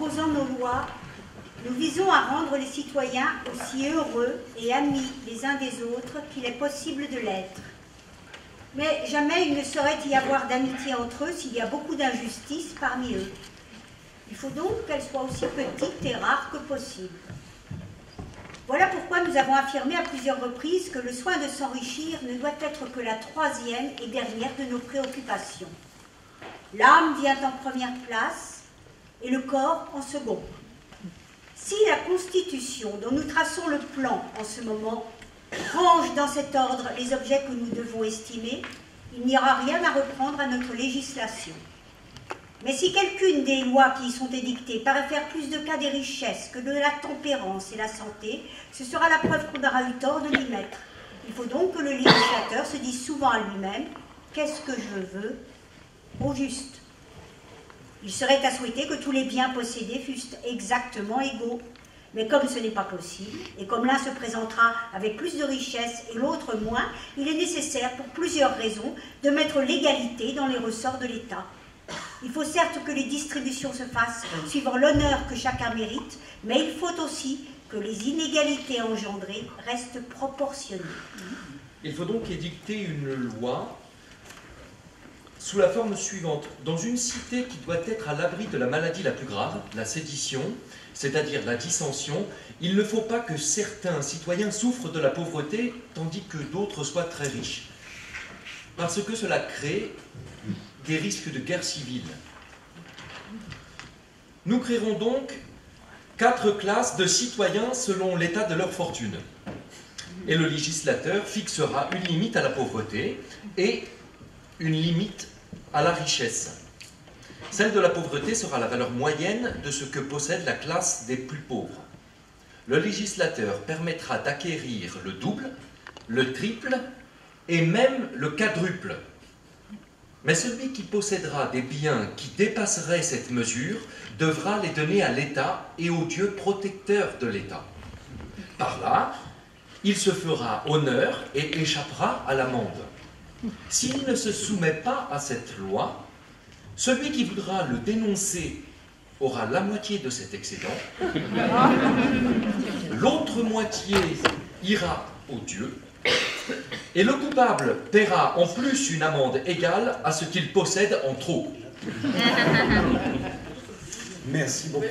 composant nos lois, nous visons à rendre les citoyens aussi heureux et amis les uns des autres qu'il est possible de l'être. Mais jamais il ne saurait y avoir d'amitié entre eux s'il y a beaucoup d'injustice parmi eux. Il faut donc qu'elle soit aussi petite et rare que possible. Voilà pourquoi nous avons affirmé à plusieurs reprises que le soin de s'enrichir ne doit être que la troisième et dernière de nos préoccupations. L'âme vient en première place et le corps en second. Si la Constitution, dont nous traçons le plan en ce moment, range dans cet ordre les objets que nous devons estimer, il n'y aura rien à reprendre à notre législation. Mais si quelqu'une des lois qui y sont édictées paraît faire plus de cas des richesses que de la tempérance et la santé, ce sera la preuve qu'on aura eu tort de l'y mettre. Il faut donc que le législateur se dise souvent à lui-même « Qu'est-ce que je veux ?» au juste. Il serait à souhaiter que tous les biens possédés fussent exactement égaux. Mais comme ce n'est pas possible, et comme l'un se présentera avec plus de richesse et l'autre moins, il est nécessaire, pour plusieurs raisons, de mettre l'égalité dans les ressorts de l'État. Il faut certes que les distributions se fassent suivant l'honneur que chacun mérite, mais il faut aussi que les inégalités engendrées restent proportionnées. Il faut donc édicter une loi sous la forme suivante. Dans une cité qui doit être à l'abri de la maladie la plus grave, la sédition, c'est-à-dire la dissension, il ne faut pas que certains citoyens souffrent de la pauvreté tandis que d'autres soient très riches, parce que cela crée des risques de guerre civile. Nous créerons donc 4 classes de citoyens selon l'état de leur fortune. Et le législateur fixera une limite à la pauvreté et une limite à la richesse. Celle de la pauvreté sera la valeur moyenne de ce que possède la classe des plus pauvres. Le législateur permettra d'acquérir le double, le triple et même le quadruple. Mais celui qui possédera des biens qui dépasseraient cette mesure devra les donner à l'État et au Dieu protecteur de l'État. Par là, il se fera honneur et échappera à l'amende. S'il ne se soumet pas à cette loi, celui qui voudra le dénoncer aura la moitié de cet excédent, l'autre moitié ira au Dieu, et le coupable paiera en plus une amende égale à ce qu'il possède en trop. Merci beaucoup.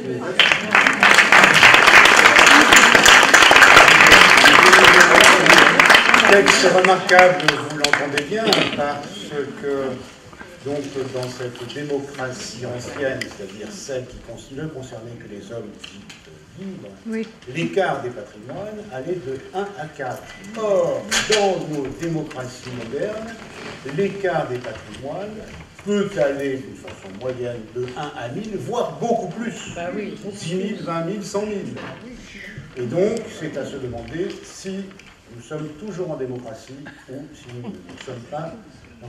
Texte remarquable, vous l'entendez bien, parce que donc dans cette démocratie ancienne, c'est-à-dire celle qui ne concernait que les hommes dits libres, oui, l'écart des patrimoines allait de 1 à 4. Or, dans nos démocraties modernes, l'écart des patrimoines peut aller d'une façon moyenne de 1 à 1000, voire beaucoup plus. Bah oui, 10 000, 20 000, 100 000. Et donc, c'est à se demander si nous sommes toujours en démocratie ou si nous ne sommes pas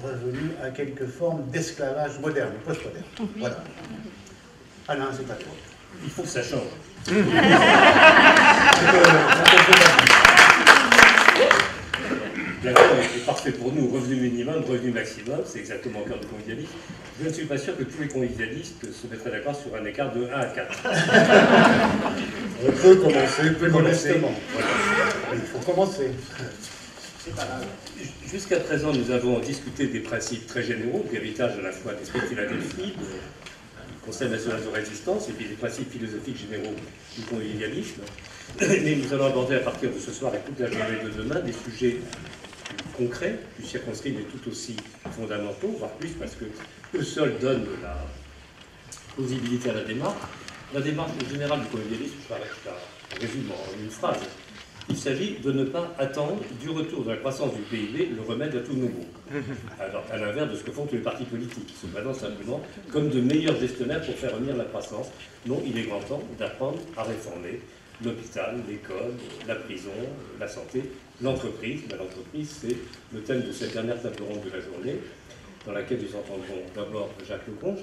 revenus à quelque forme d'esclavage moderne, post-moderne. Voilà. Alain, c'est à toi. Il faut que ça change. L'accord est parfait pour nous. Revenu minimum, revenu maximum, c'est exactement au cœur du convivialisme. Je ne suis pas sûr que tous les convivialistes se mettraient d'accord sur un écart de 1 à 4. On peut commencer modestement. Voilà. Il faut commencer. Jusqu'à présent, nous avons discuté des principes très généraux, l'héritage à la fois des Philadelphie, du Conseil national de résistance, et puis des principes philosophiques généraux du convivialisme. Mais nous allons aborder à partir de ce soir et toute la journée de demain des sujets concrets, plus circonscrits, mais tout aussi fondamentaux, voire plus, parce que eux seuls donnent de la plausibilité à la démarche. La démarche générale du convivialisme, je résume en une phrase. Il s'agit de ne pas attendre du retour de la croissance du PIB le remède à tous nos maux. Alors, à l'inverse de ce que font tous les partis politiques, qui se présentent simplement comme de meilleurs gestionnaires pour faire revenir la croissance. Non, il est grand temps d'apprendre à réformer l'hôpital, l'école, la prison, la santé, l'entreprise. L'entreprise, c'est le thème de cette dernière table ronde de la journée, dans laquelle nous entendrons d'abord Jacques Lecomte,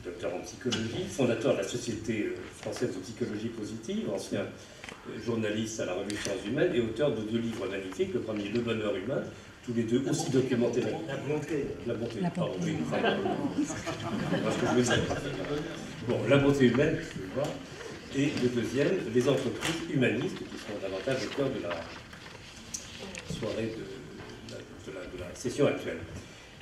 docteur en psychologie, fondateur de la Société française de psychologie positive, ancien journaliste à la revue Sciences Humaines et auteur de 2 livres magnifiques. Le premier, Le bonheur humain, tous les deux aussi documentés. La bonté. La bonté, pardon, oui. Parce que je veux dire. Bon, la bonté humaine, je veux voir. Et le deuxième, les entreprises humanistes, qui sont davantage au cœur de la soirée de la session actuelle.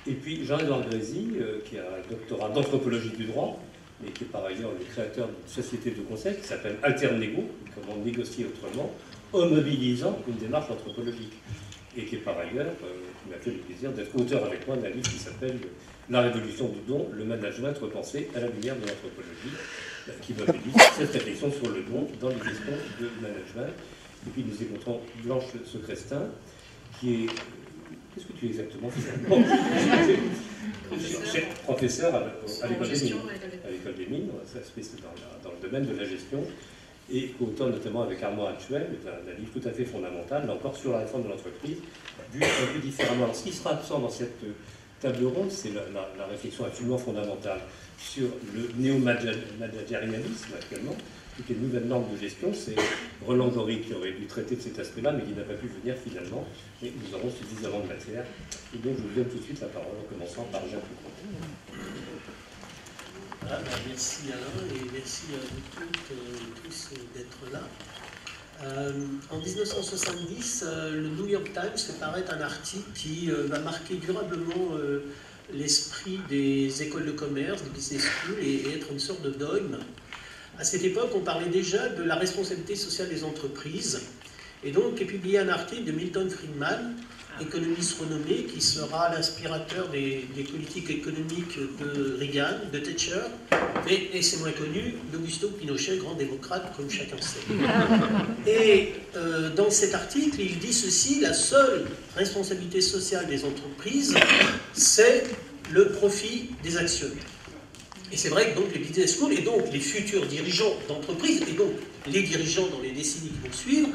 Et puis Jean-Édouard Grézy, qui a un doctorat d'anthropologie du droit, mais qui est par ailleurs le créateur d'une société de conseil qui s'appelle Alternego, comment négocier autrement, en mobilisant une démarche anthropologique. Et qui est par ailleurs, qui m'a fait le plaisir d'être auteur avec moi d'un livre qui s'appelle La révolution du don, le management repensé à la lumière de l'anthropologie, qui mobilise cette réflexion sur le don dans les questions de management. Et puis nous écoutons Blanche Secrestin, qui est... Qu'est-ce que tu es exactement finalement? Professeur à l'école des mines. À l'école des mines, dans le domaine de la gestion, et auteur notamment avec Armand Actuel, d'un livre tout à fait fondamental, là encore sur la réforme de l'entreprise, vu un peu différemment. Alors, ce qui sera absent dans cette table ronde, c'est la réflexion absolument fondamentale sur le néo-managérialisme actuellement. Toutes les nouvelles normes de gestion, c'est Roland Gori qui aurait dû traiter de cet aspect-là, mais qui n'a pas pu venir finalement. Et nous aurons suffisamment de matière. Et donc je vous donne tout de suite la parole, en commençant par Jacques Lecourt. Ah, merci Alain, et merci à vous toutes et tous d'être là. En 1970, le New York Times fait paraître un article qui va marquer durablement l'esprit des écoles de commerce, des business schools, et être une sorte de dogme. À cette époque, on parlait déjà de la responsabilité sociale des entreprises, et donc est publié un article de Milton Friedman, économiste renommé, qui sera l'inspirateur des politiques économiques de Reagan, de Thatcher, mais, et c'est moins connu, d'Augusto Pinochet, grand démocrate, comme chacun sait. Et dans cet article, il dit ceci: la seule responsabilité sociale des entreprises, c'est le profit des actionnaires. Et c'est vrai que donc les business schools, et donc les futurs dirigeants d'entreprise, et donc les dirigeants dans les décennies qui vont suivre,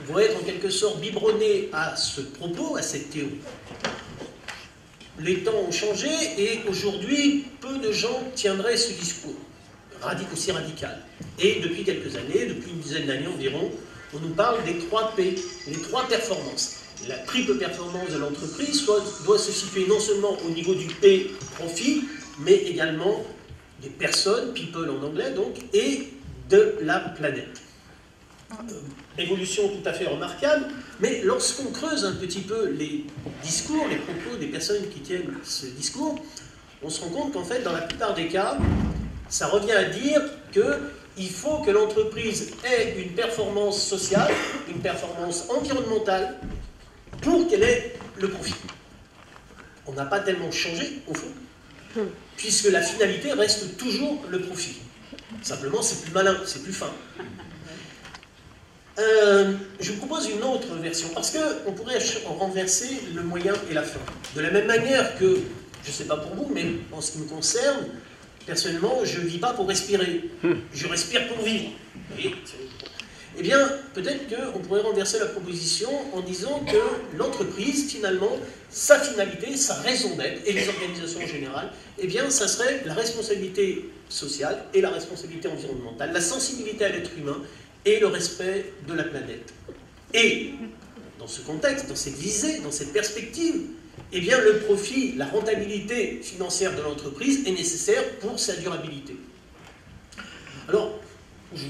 vont être en quelque sorte biberonnés à ce propos, à cette théorie. Les temps ont changé, et aujourd'hui, peu de gens tiendraient ce discours aussi radical. Et depuis quelques années, depuis une dizaine d'années environ, on nous parle des 3 P, les 3 performances. La triple performance de l'entreprise doit se situer non seulement au niveau du P, profit, mais également des personnes, people en anglais donc, et de la planète. Évolution tout à fait remarquable, mais lorsqu'on creuse un petit peu les discours, les propos des personnes qui tiennent ce discours, on se rend compte qu'en fait, dans la plupart des cas, ça revient à dire qu'il faut que l'entreprise ait une performance sociale, une performance environnementale, pour qu'elle ait le profit. On n'a pas tellement changé, au fond, puisque la finalité reste toujours le profit. Simplement, c'est plus malin, c'est plus fin. Je vous propose une autre version, parce qu'on pourrait renverser le moyen et la fin. De la même manière que, je ne sais pas pour vous, mais en ce qui me concerne, personnellement, je ne vis pas pour respirer. Je respire pour vivre. Eh bien, peut-être qu'on pourrait renverser la proposition en disant que l'entreprise, finalement, sa finalité, sa raison d'être, et les organisations en général, eh bien, ça serait la responsabilité sociale et la responsabilité environnementale, la sensibilité à l'être humain et le respect de la planète. Et, dans ce contexte, dans cette visée, dans cette perspective, eh bien, le profit, la rentabilité financière de l'entreprise est nécessaire pour sa durabilité. Alors, je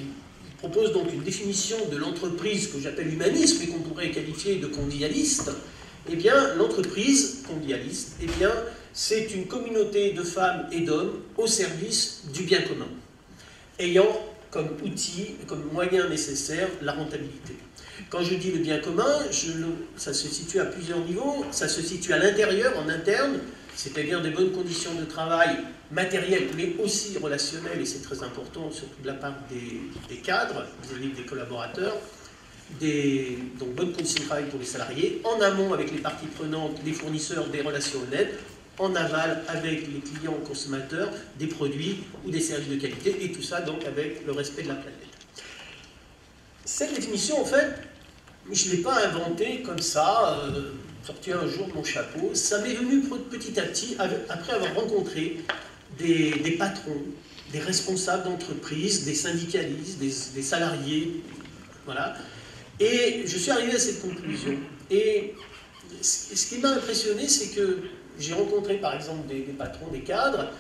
propose donc une définition de l'entreprise que j'appelle humaniste, mais qu'on pourrait qualifier de convivialiste. Eh bien, l'entreprise convivialiste, eh bien, c'est une communauté de femmes et d'hommes au service du bien commun, ayant comme outil, comme moyen nécessaire, la rentabilité. Quand je dis le bien commun, ça se situe à plusieurs niveaux. Ça se situe à l'intérieur, en interne, c'est-à-dire des bonnes conditions de travail matérielles, mais aussi relationnelles, et c'est très important, surtout de la part des cadres, des collaborateurs, donc bonnes conditions de travail pour les salariés, en amont avec les parties prenantes, les fournisseurs, des relations honnêtes, en aval avec les clients consommateurs, des produits ou des services de qualité, et tout ça donc avec le respect de la planète. Cette définition, en fait, je ne l'ai pas inventée comme ça, sortie un jour de mon chapeau. Ça m'est venu petit à petit, après avoir rencontré des patrons, des responsables d'entreprise, des syndicalistes, des salariés, voilà. Et je suis arrivé à cette conclusion. Et ce qui m'a impressionné, c'est que j'ai rencontré par exemple des patrons, des cadres,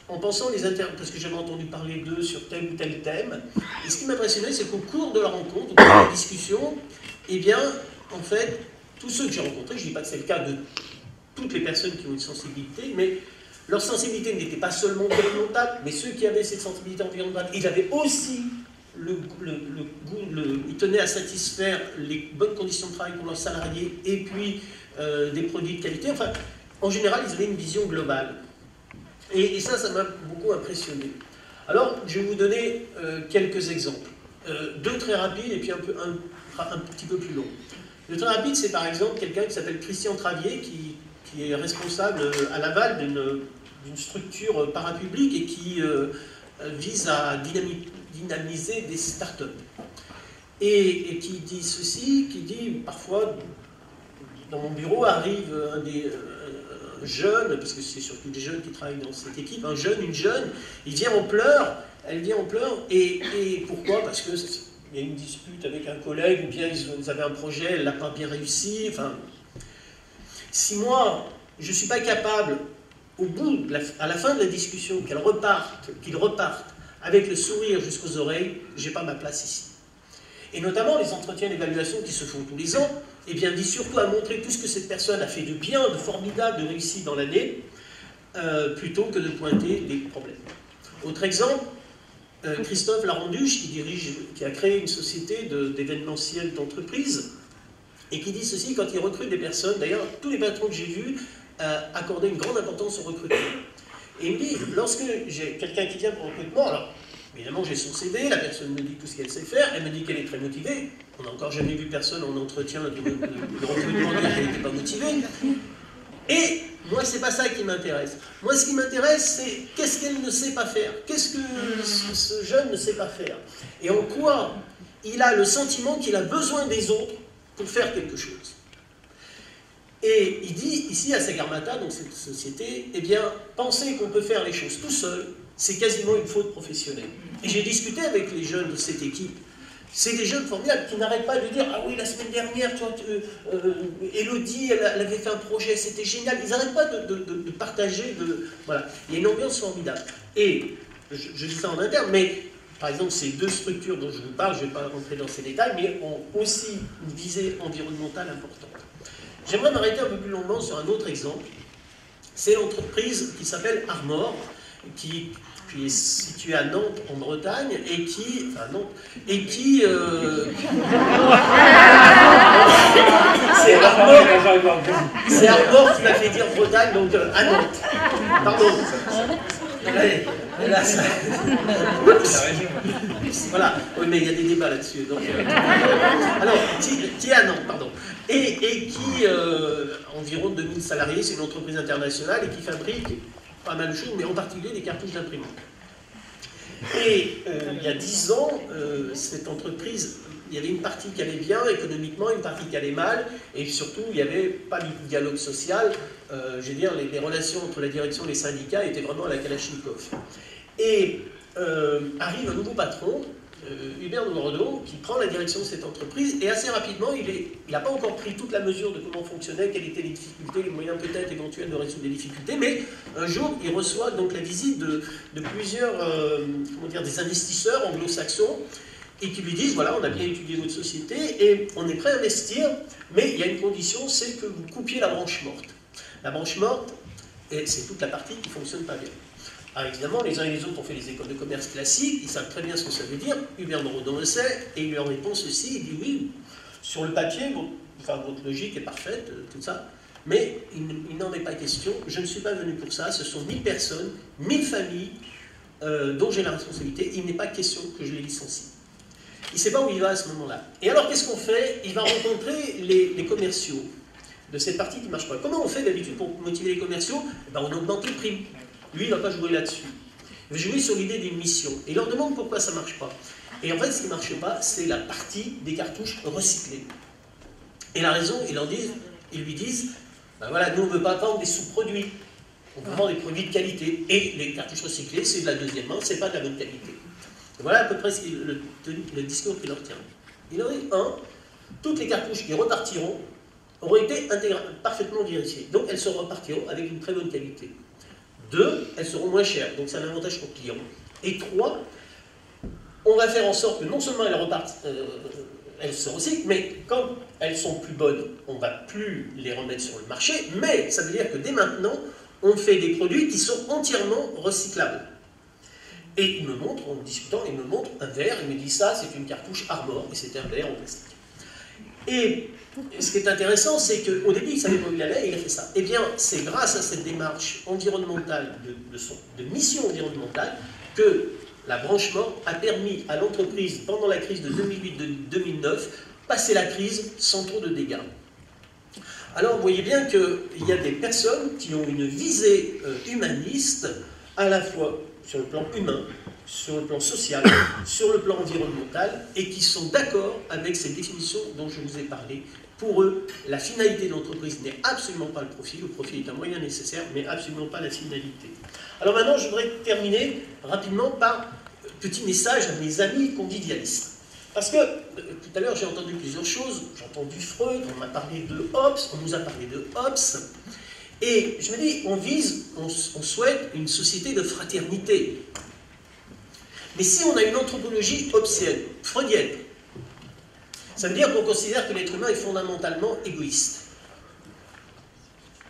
en pensant parce que j'avais entendu parler d'eux sur tel ou tel thème, et ce qui m'a impressionné, c'est qu'au cours de la rencontre, au cours de la discussion, eh bien, en fait, tous ceux que j'ai rencontrés, je ne dis pas que c'est le cas de toutes les personnes qui ont une sensibilité, mais leur sensibilité n'était pas seulement environnementale, mais ceux qui avaient cette sensibilité environnementale, ils avaient aussi ils tenaient à satisfaire les bonnes conditions de travail pour leurs salariés et puis des produits de qualité. Enfin, en général, ils avaient une vision globale. Et ça m'a beaucoup impressionné. Alors, je vais vous donner quelques exemples. Deux très rapides et puis un petit peu plus longs. Le très rapide, c'est par exemple quelqu'un qui s'appelle Christian Travier, qui est responsable à Laval d'une structure parapublique et qui vise à dynamiser des start-up. Et qui dit ceci, qui dit parfois, dans mon bureau arrive un jeune, parce que c'est surtout des jeunes qui travaillent dans cette équipe, un jeune, une jeune, il vient en pleurs, elle vient en pleurs, et pourquoi? Parce que il y a une dispute avec un collègue, ou bien ils avaient un projet, elle n'a pas bien réussi, enfin... Si moi, je ne suis pas capable, à la fin de la discussion, qu'ils repartent avec le sourire jusqu'aux oreilles, je n'ai pas ma place ici. Et notamment les entretiens d'évaluation qui se font tous les ans, eh bien, visent surtout à montrer tout ce que cette personne a fait de bien, de formidable, de réussi dans l'année, plutôt que de pointer les problèmes. Autre exemple, Christophe Laranduche, qui a créé une société d'événementiel d'entreprise, et qui dit ceci quand il recrute des personnes. D'ailleurs, tous les patrons que j'ai vus accordaient une grande importance au recrutement. Et il me dit, lorsque j'ai quelqu'un qui vient pour le recrutement, alors évidemment j'ai son CV, la personne me dit tout ce qu'elle sait faire, elle me dit qu'elle est très motivée. On n'a encore jamais vu personne en entretien de recrutement dire qu'elle n'était pas motivée. Et moi, c'est pas ça qui m'intéresse. Moi, ce qui m'intéresse, c'est qu'est-ce qu'elle ne sait pas faire? Qu'est-ce que ce jeune ne sait pas faire? Et en quoi il a le sentiment qu'il a besoin des autres pour faire quelque chose. Et il dit, ici à Sagarmatha, dans cette société, eh bien, penser qu'on peut faire les choses tout seul, c'est quasiment une faute professionnelle. Et j'ai discuté avec les jeunes de cette équipe. C'est des jeunes formidables qui n'arrêtent pas de dire « Ah oui, la semaine dernière, toi, Élodie, elle avait fait un projet, c'était génial. » Ils n'arrêtent pas de partager. Voilà. Il y a une ambiance formidable. Et, je dis ça en interne, mais par exemple, ces deux structures dont je vous parle, je ne vais pas rentrer dans ces détails, mais ont aussi une visée environnementale importante. J'aimerais m'arrêter un peu plus longuement sur un autre exemple. C'est l'entreprise qui s'appelle Armor, qui est située à Nantes, en Bretagne, et qui... Enfin, Nantes... Et qui... c'est Armor qui m'a fait dire Bretagne, donc à Nantes. Pardon. Allez, là, ça... Voilà, oui, mais il y a des débats là-dessus. Donc, alors, qui est à Nantes, pardon. Et qui, environ 2000 salariés, c'est une entreprise internationale et qui fabrique pas mal de choses, mais en particulier des cartouches d'imprimante. Et il y a 10 ans, cette entreprise, il y avait une partie qui allait bien économiquement, une partie qui allait mal, et surtout, il n'y avait pas du dialogue social. Je veux dire, les relations entre la direction et les syndicats étaient vraiment à la Kalachnikov. Et arrive un nouveau patron, Hubert Nourdeau, qui prend la direction de cette entreprise, et assez rapidement, il n'a pas encore pris toute la mesure de comment fonctionnait, quelles étaient les difficultés, les moyens peut-être éventuels de résoudre les difficultés, mais un jour, il reçoit donc la visite de plusieurs, des investisseurs anglo-saxons, et qui lui disent, voilà, on a bien étudié votre société, et on est prêt à investir, mais il y a une condition, c'est que vous coupiez la branche morte. La branche morte, c'est toute la partie qui ne fonctionne pas bien. Alors évidemment, les uns et les autres ont fait les écoles de commerce classiques, ils savent très bien ce que ça veut dire, Hubert Nourdeau le sait, et il leur répond ceci, il dit oui, sur le papier, votre logique est parfaite, tout ça, mais il n'en est pas question, je ne suis pas venu pour ça, ce sont 1000 personnes, 1000 familles dont j'ai la responsabilité, il n'est pas question que je les licencie. Il ne sait pas où il va à ce moment-là. Et alors qu'est-ce qu'on fait? Il va rencontrer les commerciaux de cette partie qui ne marche pas. Comment on fait d'habitude pour motiver les commerciaux? On augmente les primes. Lui, il ne va pas jouer là-dessus. Il va jouer sur l'idée d'une mission. Et il leur demande pourquoi ça ne marche pas. Et en fait, ce qui ne marche pas, c'est la partie des cartouches recyclées. Et la raison, ils lui disent, voilà, nous, on ne veut pas vendre des sous-produits. On veut vendre des produits de qualité. Et les cartouches recyclées, c'est de la deuxième main, ce n'est pas de la bonne qualité. Et voilà à peu près le discours qu'il leur tient. Il en dit, toutes les cartouches qui repartiront auront été parfaitement vérifiées. Donc elles seront repartiront avec une très bonne qualité. 2, elles seront moins chères, donc c'est un avantage pour le client. Et 3, on va faire en sorte que non seulement elles repartent, elles se recyclent, mais quand elles sont plus bonnes, on ne va plus les remettre sur le marché, mais ça veut dire que dès maintenant, on fait des produits qui sont entièrement recyclables. Et il me montre, en discutant, il me montre un verre, il me dit ça, c'est une cartouche Armor, et c'était un verre en plastique. Et ce qui est intéressant, c'est qu'au début, il ne savait pas où il allait, et il a fait ça. Eh bien, c'est grâce à cette démarche environnementale, de mission environnementale, que la branchement a permis à l'entreprise, pendant la crise de 2008-2009, passer la crise sans trop de dégâts. Alors, vous voyez bien qu'il y a des personnes qui ont une visée humaniste, à la fois sur le plan humain, sur le plan social, sur le plan environnemental, et qui sont d'accord avec ces définitions dont je vous ai parlé. Pour eux, la finalité de l'entreprise n'est absolument pas le profit est un moyen nécessaire, mais absolument pas la finalité. Alors maintenant, je voudrais terminer rapidement par un petit message à mes amis convivialistes. Parce que, tout à l'heure, j'ai entendu plusieurs choses, j'ai entendu Freud, on m'a parlé de Hobbes, on nous a parlé de Hobbes, et je me dis, on souhaite une société de fraternité. Mais si on a une anthropologie hobbesienne, freudienne, ça veut dire qu'on considère que l'être humain est fondamentalement égoïste.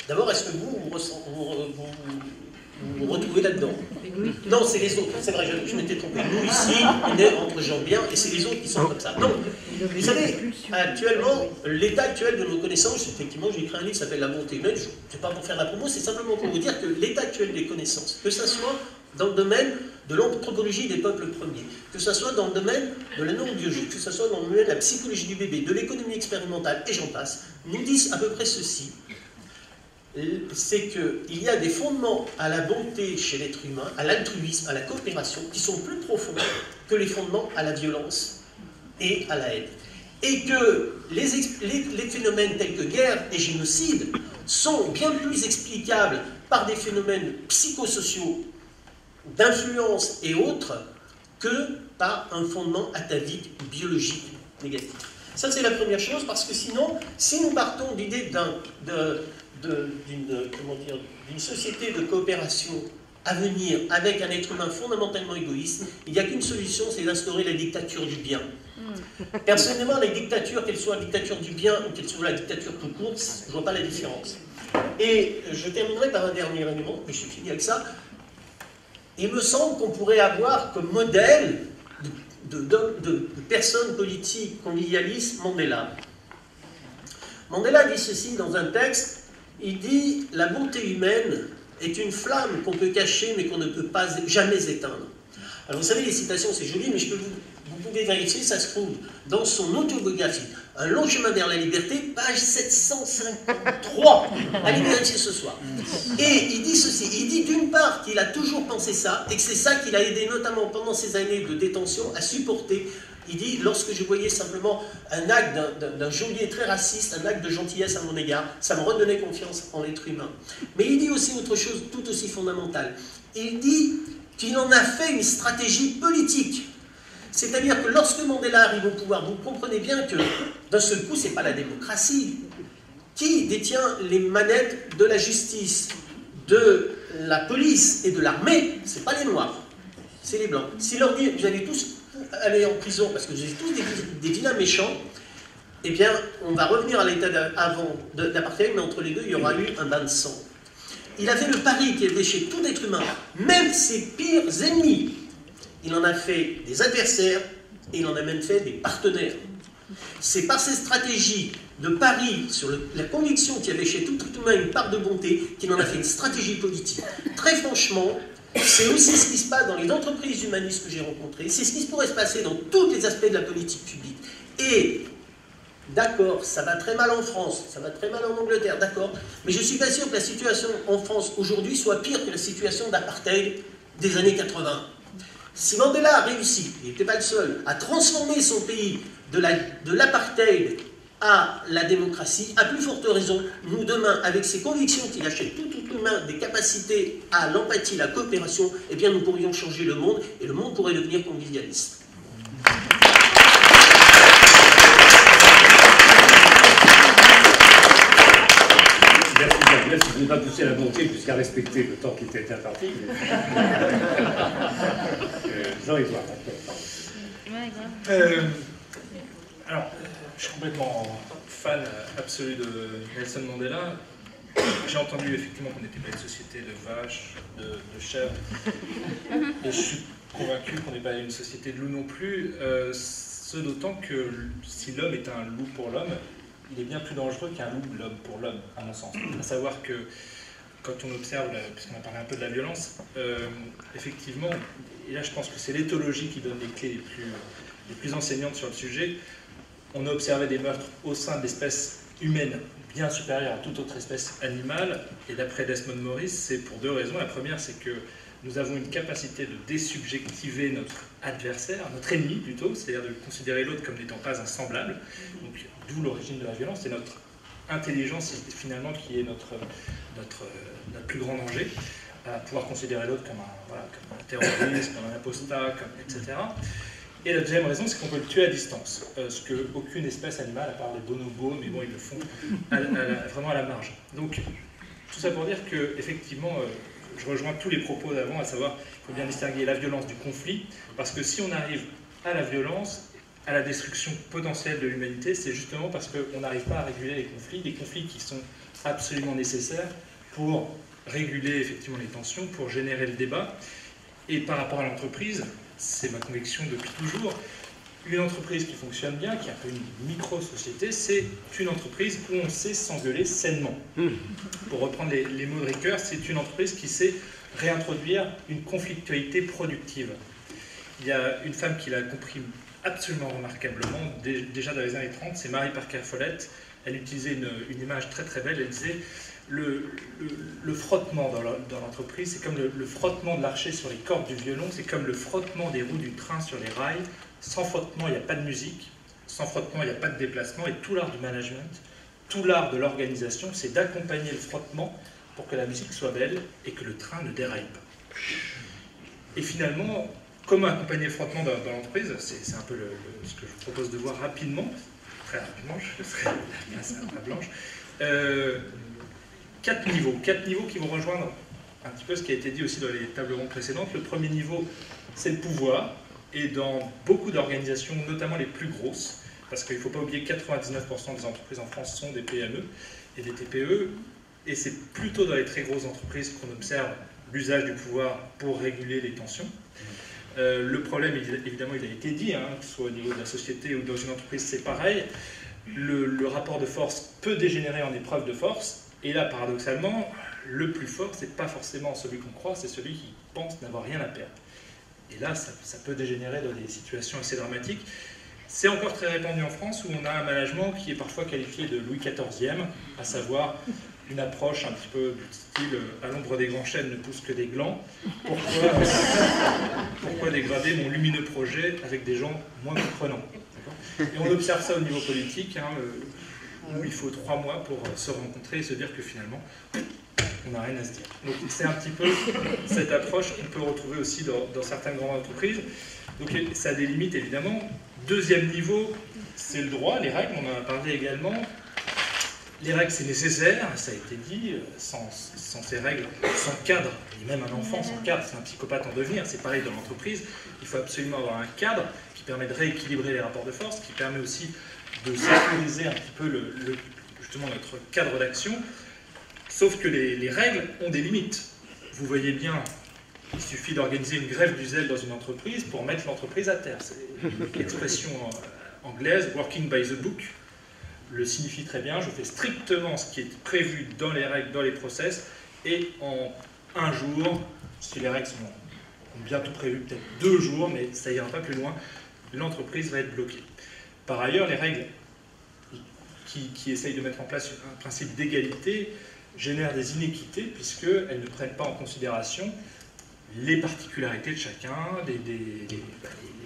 D'abord, est-ce que vous retrouvez là-dedans? Non, c'est les autres, c'est vrai, je m'étais trompé. Nous, ici, on est entre gens bien, et c'est les autres qui sont comme ça. Non, vous savez, actuellement, l'état actuel de nos connaissances, effectivement, j'ai écrit un livre qui s'appelle La bonté humaine, je ne sais pas pour faire la promo, c'est simplement pour vous dire que l'état actuel des connaissances, que ce soit dans le domaine de l'anthropologie des peuples premiers, que ce soit dans le domaine de la neurobiologie, que ce soit dans le domaine de la psychologie du bébé, de l'économie expérimentale, et j'en passe, nous disent à peu près ceci. C'est qu'il y a des fondements à la bonté chez l'être humain, à l'altruisme, à la coopération, qui sont plus profonds que les fondements à la violence et à la haine. Et que les phénomènes tels que guerre et génocide sont bien plus explicables par des phénomènes psychosociaux, d'influence et autres, que par un fondement atavique, biologique, négatif. Ça, c'est la première chose, parce que sinon, si nous partons d'idée d'une société de coopération à venir avec un être humain fondamentalement égoïste, il n'y a qu'une solution, c'est d'instaurer la dictature du bien. Personnellement, la dictature, qu'elle soit la dictature du bien ou qu'elle soit la dictature tout court, je ne vois pas la différence. Et je terminerai par un dernier élément, et je finis avec ça. Il me semble qu'on pourrait avoir comme modèle de personnes politiques convivialistes Mandela. Mandela dit ceci dans un texte. Il dit « La bonté humaine est une flamme qu'on peut cacher mais qu'on ne peut pas jamais éteindre. » Alors vous savez, les citations c'est joli, mais vous pouvez vérifier, ça se trouve dans son autobiographie. Un long chemin vers la liberté, page 753. Allez vérifier ce soir. Et il dit ceci, il dit d'une part qu'il a toujours pensé ça, et que c'est ça qui l'a aidé notamment pendant ces années de détention à supporter. Il dit, lorsque je voyais simplement un acte d'un geôlier très raciste, un acte de gentillesse à mon égard, ça me redonnait confiance en l'être humain. Mais il dit aussi autre chose tout aussi fondamentale. Il dit qu'il en a fait une stratégie politique. C'est-à-dire que lorsque Mandela arrive au pouvoir, vous comprenez bien que d'un seul coup, ce n'est pas la démocratie. Qui détient les manettes de la justice, de la police et de l'armée? Ce n'est pas les Noirs, c'est les Blancs. S'il leur dit, vous allez tous aller en prison parce que vous êtes tous des vilains méchants, eh bien, on va revenir à l'état d'avant d'apartheid, mais entre les deux, il y aura eu un bain de sang. Il a fait le pari qui était chez tout être humain, même ses pires ennemis. Il en a fait des adversaires et il en a même fait des partenaires. C'est par ces stratégies de pari sur la conviction qu'il y avait chez tout être humain une part de bonté qu'il en a fait une stratégie politique. Très franchement, c'est aussi ce qui se passe dans les entreprises humanistes que j'ai rencontrées, c'est ce qui pourrait se passer dans tous les aspects de la politique publique. Et, d'accord, ça va très mal en France, ça va très mal en Angleterre, d'accord, mais je ne suis pas sûr que la situation en France aujourd'hui soit pire que la situation d'apartheid des années 80. Si Mandela a réussi, il n'était pas le seul, à transformer son pays de l'apartheid à la démocratie, à plus forte raison, nous demain, avec ces convictions qu'il a chez tout humain des capacités à l'empathie, la coopération, eh bien nous pourrions changer le monde, et le monde pourrait devenir convivialiste. n'ai pas poussé la bonté jusqu'à respecter le temps qui était imparti. Jean-Édouard. Alors, je suis complètement fan absolu de Nelson Mandela. J'ai entendu effectivement qu'on n'était pas une société de vaches, de chèvres. Et je suis convaincu qu'on n'est pas une société de loups non plus. Ce d'autant que si l'homme est un loup pour l'homme, il est bien plus dangereux qu'un loup l'homme pour l'homme, à mon sens. À savoir que quand on observe, puisqu'on a parlé un peu de la violence, effectivement, et là je pense que c'est l'éthologie qui donne les clés les plus enseignantes sur le sujet, on a observé des meurtres au sein de l'espèce humaine bien supérieure à toute autre espèce animale, et d'après Desmond Morris, c'est pour deux raisons. La première, c'est que nous avons une capacité de désubjectiver notre adversaire, notre ennemi plutôt, c'est-à-dire de considérer l'autre comme n'étant pas un semblable, donc d'où l'origine de la violence, c'est notre intelligence finalement qui est notre plus grand danger, à pouvoir considérer l'autre comme un terroriste, comme un apostat, etc. Et la deuxième raison, c'est qu'on peut le tuer à distance, ce qu'aucune espèce animale, à part les bonobos, mais bon, ils le font vraiment à la marge. Donc, tout ça pour dire que, effectivement, je rejoins tous les propos d'avant, à savoir qu'il faut bien distinguer la violence du conflit, parce que si on arrive à la violence, à la destruction potentielle de l'humanité, c'est justement parce qu'on n'arrive pas à réguler les conflits, des conflits qui sont absolument nécessaires pour réguler effectivement les tensions, pour générer le débat. Et par rapport à l'entreprise, c'est ma conviction depuis toujours, une entreprise qui fonctionne bien, qui est un peu une micro-société, c'est une entreprise où on sait s'engueuler sainement. Pour reprendre les mots de Ricoeur, c'est une entreprise qui sait réintroduire une conflictualité productive. Il y a une femme qui l'a compris absolument remarquablement, déjà dans les années 30, c'est Mary Parker Follett. Elle utilisait une image très très belle, elle disait le frottement dans l'entreprise, c'est comme le frottement de l'archet sur les cordes du violon, c'est comme le frottement des roues du train sur les rails. Sans frottement, il n'y a pas de musique, sans frottement, il n'y a pas de déplacement, et tout l'art du management, tout l'art de l'organisation, c'est d'accompagner le frottement pour que la musique soit belle et que le train ne déraille pas. Et finalement, comment accompagner le frottement dans l'entreprise, c'est un peu ce que je propose de voir rapidement, très rapidement, je serai assez à blanche. 4 niveaux qui vont rejoindre un petit peu ce qui a été dit aussi dans les tables rondes précédentes. Le premier niveau, c'est le pouvoir, et dans beaucoup d'organisations, notamment les plus grosses, parce qu'il ne faut pas oublier que 99% des entreprises en France sont des PME et des TPE, et c'est plutôt dans les très grosses entreprises qu'on observe l'usage du pouvoir pour réguler les tensions. Le problème, évidemment, il a été dit, hein, que ce soit au niveau de la société ou dans une entreprise, c'est pareil. Le rapport de force peut dégénérer en épreuve de force, et là, paradoxalement, le plus fort, c'est pas forcément celui qu'on croit, c'est celui qui pense n'avoir rien à perdre. Et là, ça peut dégénérer dans des situations assez dramatiques. C'est encore très répandu en France, où on a un management qui est parfois qualifié de Louis XIVe, à savoir une approche un petit peu du style « à l'ombre des grands chênes ne poussent que des glands ». Pourquoi dégrader mon lumineux projet avec des gens moins comprenants? Et on observe ça au niveau politique, hein, où il faut 3 mois pour se rencontrer et se dire que finalement, on n'a rien à se dire. Donc c'est un petit peu cette approche qu'on peut retrouver aussi dans certaines grandes entreprises. Donc ça a des limites évidemment. Deuxième niveau, c'est le droit, les règles, on en a parlé également. Les règles, c'est nécessaire, ça a été dit, sans ces règles, sans cadre, et même un enfant sans cadre, c'est un psychopathe en devenir, c'est pareil dans l'entreprise, il faut absolument avoir un cadre qui permet de rééquilibrer les rapports de force, qui permet aussi de sécuriser un petit peu justement notre cadre d'action, sauf que les règles ont des limites. Vous voyez bien, il suffit d'organiser une grève du zèle dans une entreprise pour mettre l'entreprise à terre. C'est l'expression anglaise, working by the book, le signifie très bien, je fais strictement ce qui est prévu dans les règles, dans les process, et en un jour, si les règles ont bien tout prévu, peut-être 2 jours, mais ça ira pas plus loin, l'entreprise va être bloquée. Par ailleurs, les règles qui essayent de mettre en place un principe d'égalité génèrent des inéquités, puisqu'elles ne prennent pas en considération les particularités de chacun, les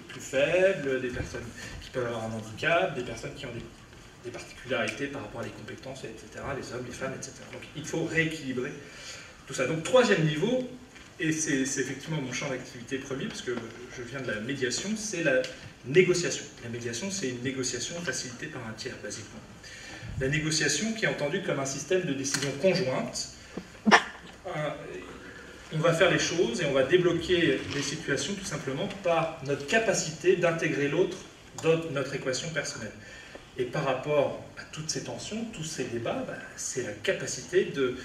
plus faibles, des personnes qui peuvent avoir un handicap, des personnes qui ont des particularités par rapport à des compétences, etc., les hommes, les femmes, etc. Donc il faut rééquilibrer tout ça. Donc troisième niveau, et c'est effectivement mon champ d'activité premier, parce que je viens de la médiation, c'est la négociation. La médiation, c'est une négociation facilitée par un tiers, basiquement. La négociation qui est entendue comme un système de décision conjointe, on va faire les choses et on va débloquer les situations tout simplement par notre capacité d'intégrer l'autre dans notre équation personnelle. Et par rapport à toutes ces tensions, tous ces débats, c'est la capacité de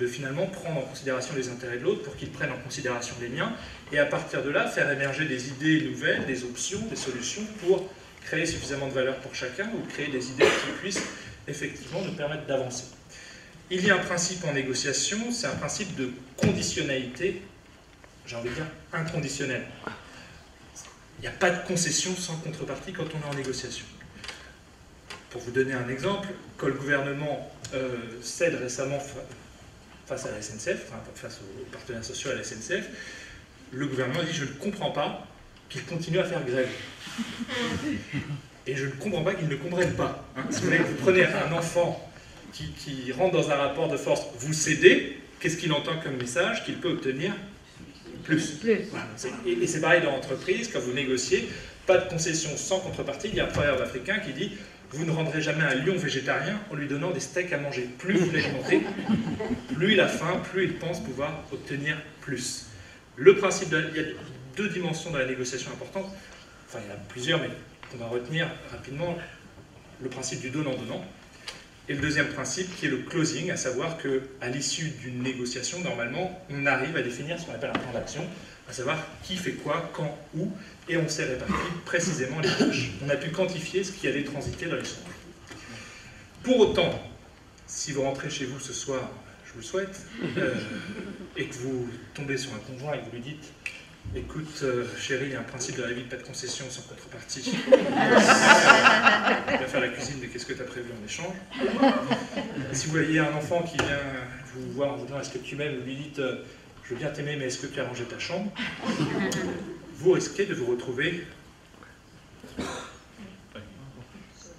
finalement prendre en considération les intérêts de l'autre pour qu'il prenne en considération les miens, et à partir de là, faire émerger des idées nouvelles, des options, des solutions pour créer suffisamment de valeur pour chacun, ou créer des idées qui puissent effectivement nous permettre d'avancer. Il y a un principe en négociation, c'est un principe de conditionnalité, j'ai envie de dire inconditionnelle. Il n'y a pas de concession sans contrepartie quand on est en négociation. Pour vous donner un exemple, quand le gouvernement cède récemment face à la SNCF, enfin face aux partenaires sociaux à la SNCF, le gouvernement dit « je ne comprends pas qu'ils continuent à faire grève ». Et je ne comprends pas qu'ils ne comprennent pas. Hein. Si vous prenez un enfant qui rentre dans un rapport de force, vous cédez, qu'est-ce qu'il entend comme message? Qu'il peut obtenir plus. Voilà. Et c'est pareil dans l'entreprise, quand vous négociez, pas de concession sans contrepartie. Il y a un proverbe africain qui dit « vous ne rendrez jamais un lion végétarien en lui donnant des steaks à manger. Plus vous l'alimentez, plus il a faim, plus il pense pouvoir obtenir plus. » Le principe il y a deux dimensions dans la négociation importantes, enfin il y en a plusieurs, mais on va retenir rapidement le principe du donnant-donnant. Et le deuxième principe qui est le closing, à savoir qu'à l'issue d'une négociation, normalement, on arrive à définir ce qu'on appelle un plan d'action, à savoir qui fait quoi, quand, où, et on s'est réparti précisément les tâches. On a pu quantifier ce qui allait transiter dans les sens. Pour autant, si vous rentrez chez vous ce soir, je vous le souhaite, et que vous tombez sur un conjoint et que vous lui dites « Écoute, chérie, il y a un principe de la vie de pas de concession sans contrepartie. Tu vas faire la cuisine, mais qu'est-ce que tu as prévu en échange ?» Si vous voyez un enfant qui vient vous voir en vous disant « Est-ce que tu m'aimes ?» vous lui dites « Je veux bien t'aimer, mais est-ce que tu as rangé ta chambre ?» Vous risquez de vous retrouver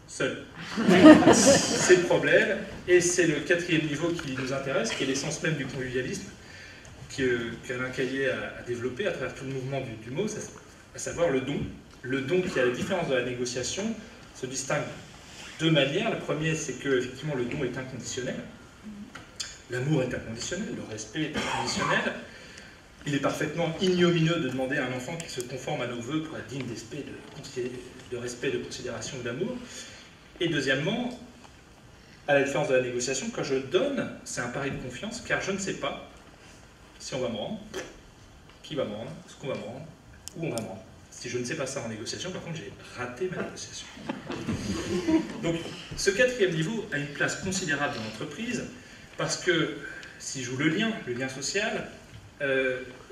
seul. C'est le problème, et c'est le quatrième niveau qui nous intéresse, qui est l'essence même du convivialisme, qu'Alain Caillé a développé à travers tout le mouvement du mot, à savoir le don. Le don qui, à la différence de la négociation, se distingue de deux manières. La première, c'est que effectivement, le don est inconditionnel. L'amour est inconditionnel, le respect est inconditionnel. Il est parfaitement ignominieux de demander à un enfant qui se conforme à nos vœux pour être digne de respect, de considération ou d'amour. Et deuxièmement, à la différence de la négociation, quand je donne, c'est un pari de confiance, car je ne sais pas si on va me rendre, qui va me rendre, ce qu'on va me rendre, où on va me rendre. Si je ne sais pas ça en négociation, par contre, j'ai raté ma négociation. Donc, ce quatrième niveau a une place considérable dans l'entreprise, parce que s'il joue le lien social,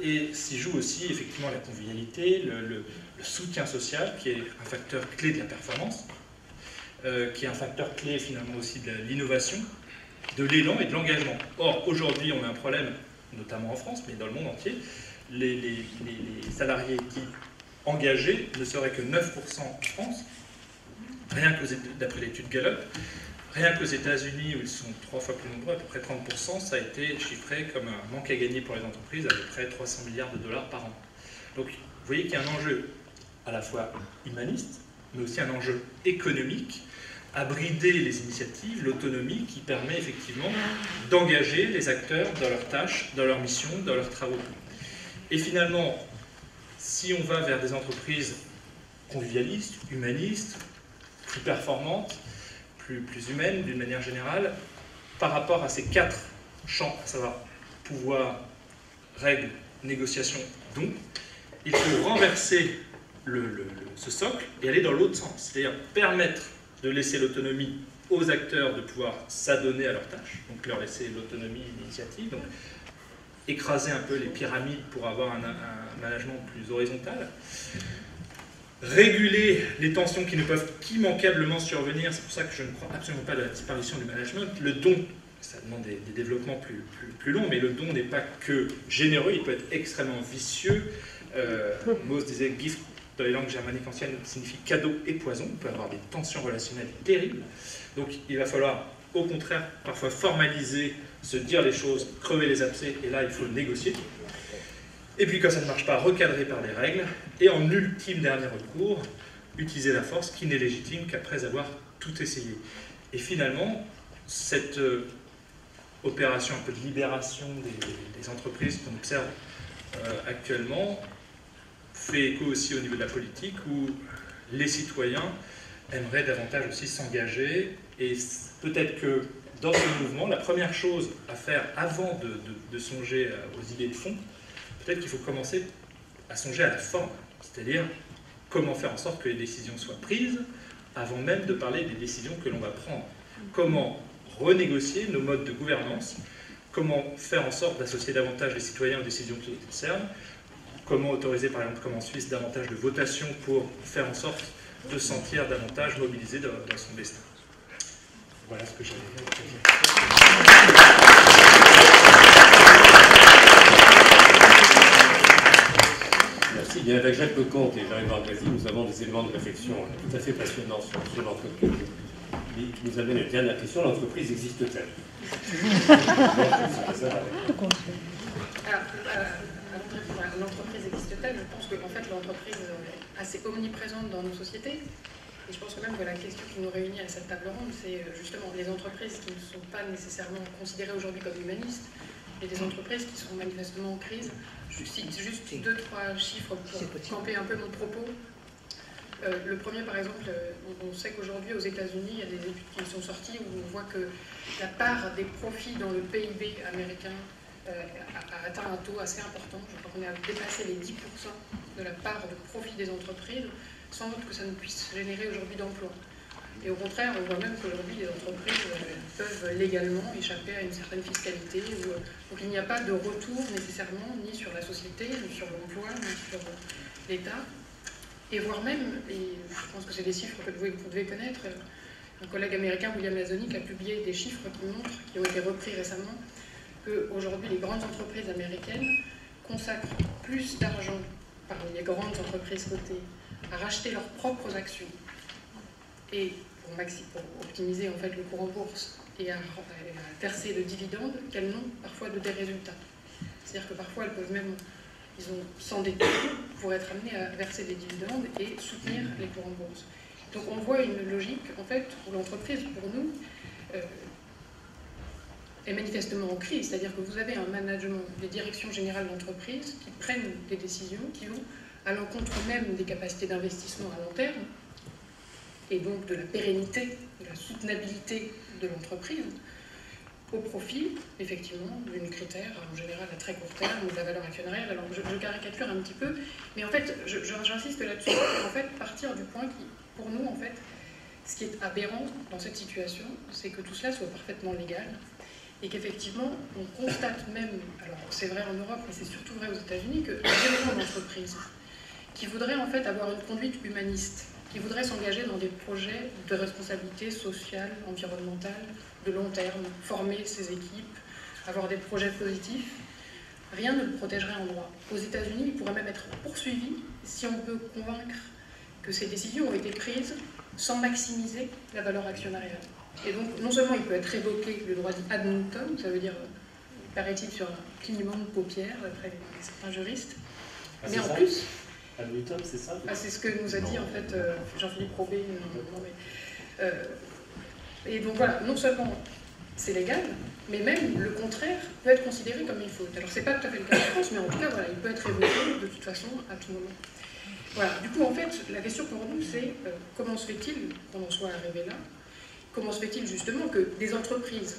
et s'il joue aussi effectivement la convivialité, le soutien social, qui est un facteur clé de la performance, qui est un facteur clé finalement aussi de l'innovation, de l'élan et de l'engagement. Or, aujourd'hui, on a un problème, notamment en France, mais dans le monde entier, les salariés qui engagés ne seraient que 9% en France, rien que d'après l'étude Gallup, rien qu'aux États-Unis, où ils sont 3 fois plus nombreux, à peu près 30%, ça a été chiffré comme un manque à gagner pour les entreprises, à peu près 300 milliards de dollars par an. Donc, vous voyez qu'il y a un enjeu à la fois humaniste, mais aussi un enjeu économique, à brider les initiatives, l'autonomie qui permet effectivement d'engager les acteurs dans leurs tâches, dans leurs missions, dans leurs travaux. Et finalement, si on va vers des entreprises convivialistes, humanistes, plus performantes, plus humaines d'une manière générale, par rapport à ces 4 champs, à savoir pouvoir, règles, négociation, don, il faut renverser ce socle et aller dans l'autre sens, c'est-à-dire permettre de laisser l'autonomie aux acteurs de pouvoir s'adonner à leurs tâches, donc leur laisser l'autonomie d'initiative, donc écraser un peu les pyramides pour avoir un management plus horizontal, réguler les tensions qui ne peuvent qu'immanquablement survenir, c'est pour ça que je ne crois absolument pas à la disparition du management. Le don, ça demande des développements plus longs, mais le don n'est pas que généreux, il peut être extrêmement vicieux. Mauss disait « gift » dans les langues germaniques anciennes signifie cadeau et poison, on peut avoir des tensions relationnelles terribles. Donc il va falloir au contraire parfois formaliser, se dire les choses, crever les abcès, et là il faut négocier. Et puis quand ça ne marche pas, recadrer par des règles, et en ultime dernier recours, utiliser la force qui n'est légitime qu'après avoir tout essayé. Et finalement, cette opération un peu de libération des entreprises qu'on observe actuellement fait écho aussi au niveau de la politique, où les citoyens aimeraient davantage aussi s'engager, et peut-être que dans ce mouvement, la première chose à faire avant de songer aux idées de fond, peut-être qu'il faut commencer à songer à la forme, c'est-à-dire comment faire en sorte que les décisions soient prises avant même de parler des décisions que l'on va prendre. Comment renégocier nos modes de gouvernance, comment faire en sorte d'associer davantage les citoyens aux décisions qui les concernent, comment autoriser par exemple comme en Suisse davantage de votation pour faire en sorte de se sentir davantage mobilisé dans son destin. Voilà ce que j'avais à dire. Merci. Bien, avec Jacques Lecomte et Jean-Yves Bargasi, nous avons des éléments de réflexion tout à fait passionnants sur l'entreprise. Qui nous amène une dernière question, l'entreprise existe-t-elle? L'entreprise existe-t-elle? Je pense qu'en fait l'entreprise est assez omniprésente dans nos sociétés. Et je pense quand même que la question qui nous réunit à cette table ronde, c'est justement les entreprises qui ne sont pas nécessairement considérées aujourd'hui comme humanistes, et des entreprises qui sont manifestement en crise. Je cite juste 2-3 chiffres pour camper un peu mon propos. Le premier, par exemple, on sait qu'aujourd'hui, aux États-Unis, il y a des études qui sont sorties où on voit que la part des profits dans le PIB américain a atteint un taux assez important. Je crois qu'on a dépassé les 10% de la part de profit des entreprises, sans doute que ça ne puisse générer aujourd'hui d'emplois. Et au contraire, on voit même qu'aujourd'hui, les entreprises peuvent légalement échapper à une certaine fiscalité. Donc il n'y a pas de retour nécessairement, ni sur la société, ni sur l'emploi, ni sur l'État. Et voire même, et je pense que c'est des chiffres que vous devez connaître, un collègue américain, William Lazonick, a publié des chiffres qui montrent, qui ont été repris récemment, qu'aujourd'hui, les grandes entreprises américaines consacrent plus d'argent parmi les grandes entreprises cotées à racheter leurs propres actions et pour optimiser en fait le cours en bourse et à verser le dividende qu'elles n'ont parfois de des résultats. C'est-à-dire que parfois elles peuvent même, s'endetter pour être amenées à verser des dividendes et soutenir les cours en bourse. Donc on voit une logique en fait où l'entreprise pour nous est manifestement en crise, c'est-à-dire que vous avez un management, des directions générales d'entreprise qui prennent des décisions qui vont à l'encontre même des capacités d'investissement à long terme, et donc de la pérennité, de la soutenabilité de l'entreprise, au profit, effectivement, d'une critère, en général à très court terme, ou de la valeur actionnariale. Alors je caricature un petit peu, mais en fait, j'insiste là-dessus, en fait, partir du point qui, pour nous, en fait, ce qui est aberrant dans cette situation, c'est que tout cela soit parfaitement légal, et qu'effectivement, on constate même, alors c'est vrai en Europe, mais c'est surtout vrai aux États-Unis, que les dirigeants d'entreprises qui voudraient en fait avoir une conduite humaniste, qui voudraient s'engager dans des projets de responsabilité sociale, environnementale, de long terme, former ses équipes, avoir des projets positifs, rien ne le protégerait en droit. Aux États-Unis, il pourrait même être poursuivi si on peut convaincre que ces décisions ont été prises sans maximiser la valeur actionnariale. Et donc, non seulement il peut être révoqué le droit dit ad nutum, ça veut dire, paraît-il, sur un clignement de paupières, d'après certains juristes, mais en plus... Ad nutum, c'est ça? C'est ce que nous a dit en fait Jean-Philippe Robé. Et donc voilà, non seulement c'est légal, mais même le contraire peut être considéré comme une faute. Alors c'est pas tout à fait le cas en France, mais en tout cas voilà, il peut être révoqué de toute façon à tout moment. Voilà, du coup en fait la question pour nous c'est comment se fait-il qu'on en soit arrivé là? Comment se fait-il justement que des entreprises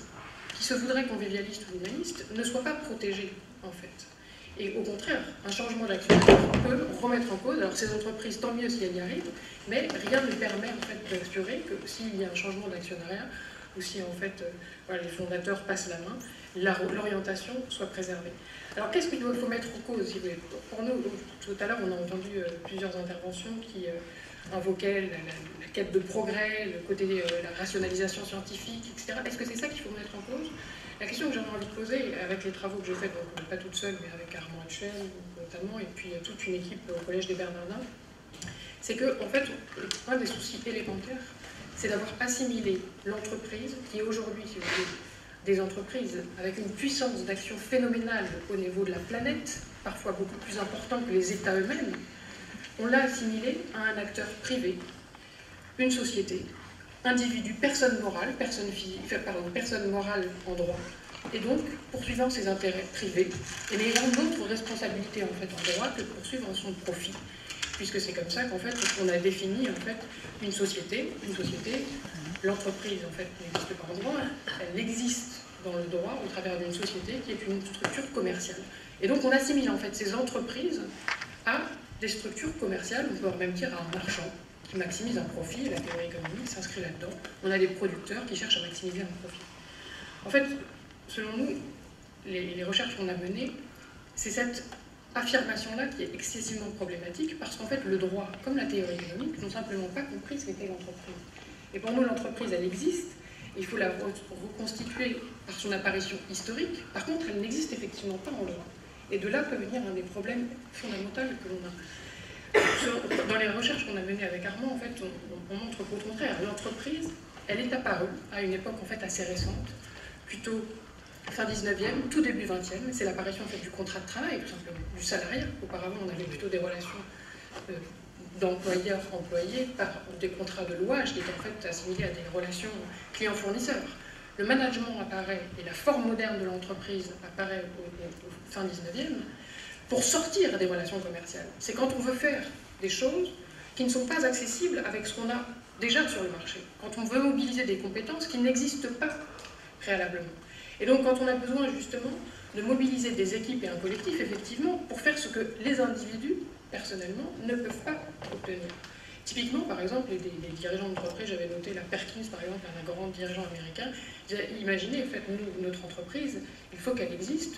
qui se voudraient convivialistes ou humanistes ne soient pas protégées en fait? Et au contraire, un changement d'actionnaire peut remettre en cause, alors ces entreprises, tant mieux si elles y arrivent, mais rien ne permet en fait d'assurer que s'il y a un changement d'actionnariat, ou si en fait voilà, les fondateurs passent la main, l'orientation soit préservée. Alors qu'est-ce qu'il faut mettre en cause? Pour nous, tout à l'heure on a entendu plusieurs interventions qui invoquaient la quête de progrès, le côté de la rationalisation scientifique, etc. Est-ce que c'est ça qu'il faut mettre en cause? La question que j'avais envie de poser, avec les travaux que je fais, donc pas toute seule, mais avec Armand Hutchel notamment, et puis toute une équipe au Collège des Bernardins, c'est que, en fait, un des soucis élémentaires, c'est d'avoir assimilé l'entreprise, qui est aujourd'hui, si vous voulez, des entreprises avec une puissance d'action phénoménale au niveau de la planète, parfois beaucoup plus important que les États eux-mêmes, on l'a assimilé à un acteur privé, une société, individu, personne morale, personne morale en droit, et donc poursuivant ses intérêts privés et n'ayant d'autre responsabilité en fait en droit que de poursuivre son profit, puisque c'est comme ça qu'en fait on a défini en fait une société, l'entreprise en fait n'existe pas en droit, elle existe dans le droit au travers d'une société qui est une structure commerciale. Et donc on assimile en fait ces entreprises à des structures commerciales, on peut même dire à un marchand qui maximise un profit, la théorie économique s'inscrit là-dedans. On a des producteurs qui cherchent à maximiser un profit. En fait, selon nous, les recherches qu'on a menées, c'est cette affirmation-là qui est excessivement problématique, parce qu'en fait, le droit, comme la théorie économique, n'ont simplement pas compris ce qu'était l'entreprise. Et pour nous, l'entreprise, elle existe, il faut la reconstituer par son apparition historique. Par contre, elle n'existe effectivement pas en droit. Et de là peut venir un des problèmes fondamentaux que l'on a. Dans les recherches qu'on a menées avec Armand, en fait, on montre qu'au contraire, l'entreprise, elle est apparue à une époque en fait assez récente, plutôt fin 19e, tout début 20e. C'est l'apparition en fait du contrat de travail, tout simplement, du salariat. Auparavant, on avait plutôt des relations d'employeur-employé par des contrats de louage qui étaient en fait assimilés à des relations client-fournisseur. Le management apparaît, et la forme moderne de l'entreprise apparaît au fin 19e, pour sortir des relations commerciales. C'est quand on veut faire des choses qui ne sont pas accessibles avec ce qu'on a déjà sur le marché. Quand on veut mobiliser des compétences qui n'existent pas préalablement. Et donc quand on a besoin justement de mobiliser des équipes et un collectif, effectivement, pour faire ce que les individus, personnellement, ne peuvent pas obtenir. Typiquement, par exemple, les dirigeants d'entreprise, j'avais noté la Perkins, par exemple, un grand dirigeant américain, imaginez, en fait, nous, notre entreprise, il faut qu'elle existe.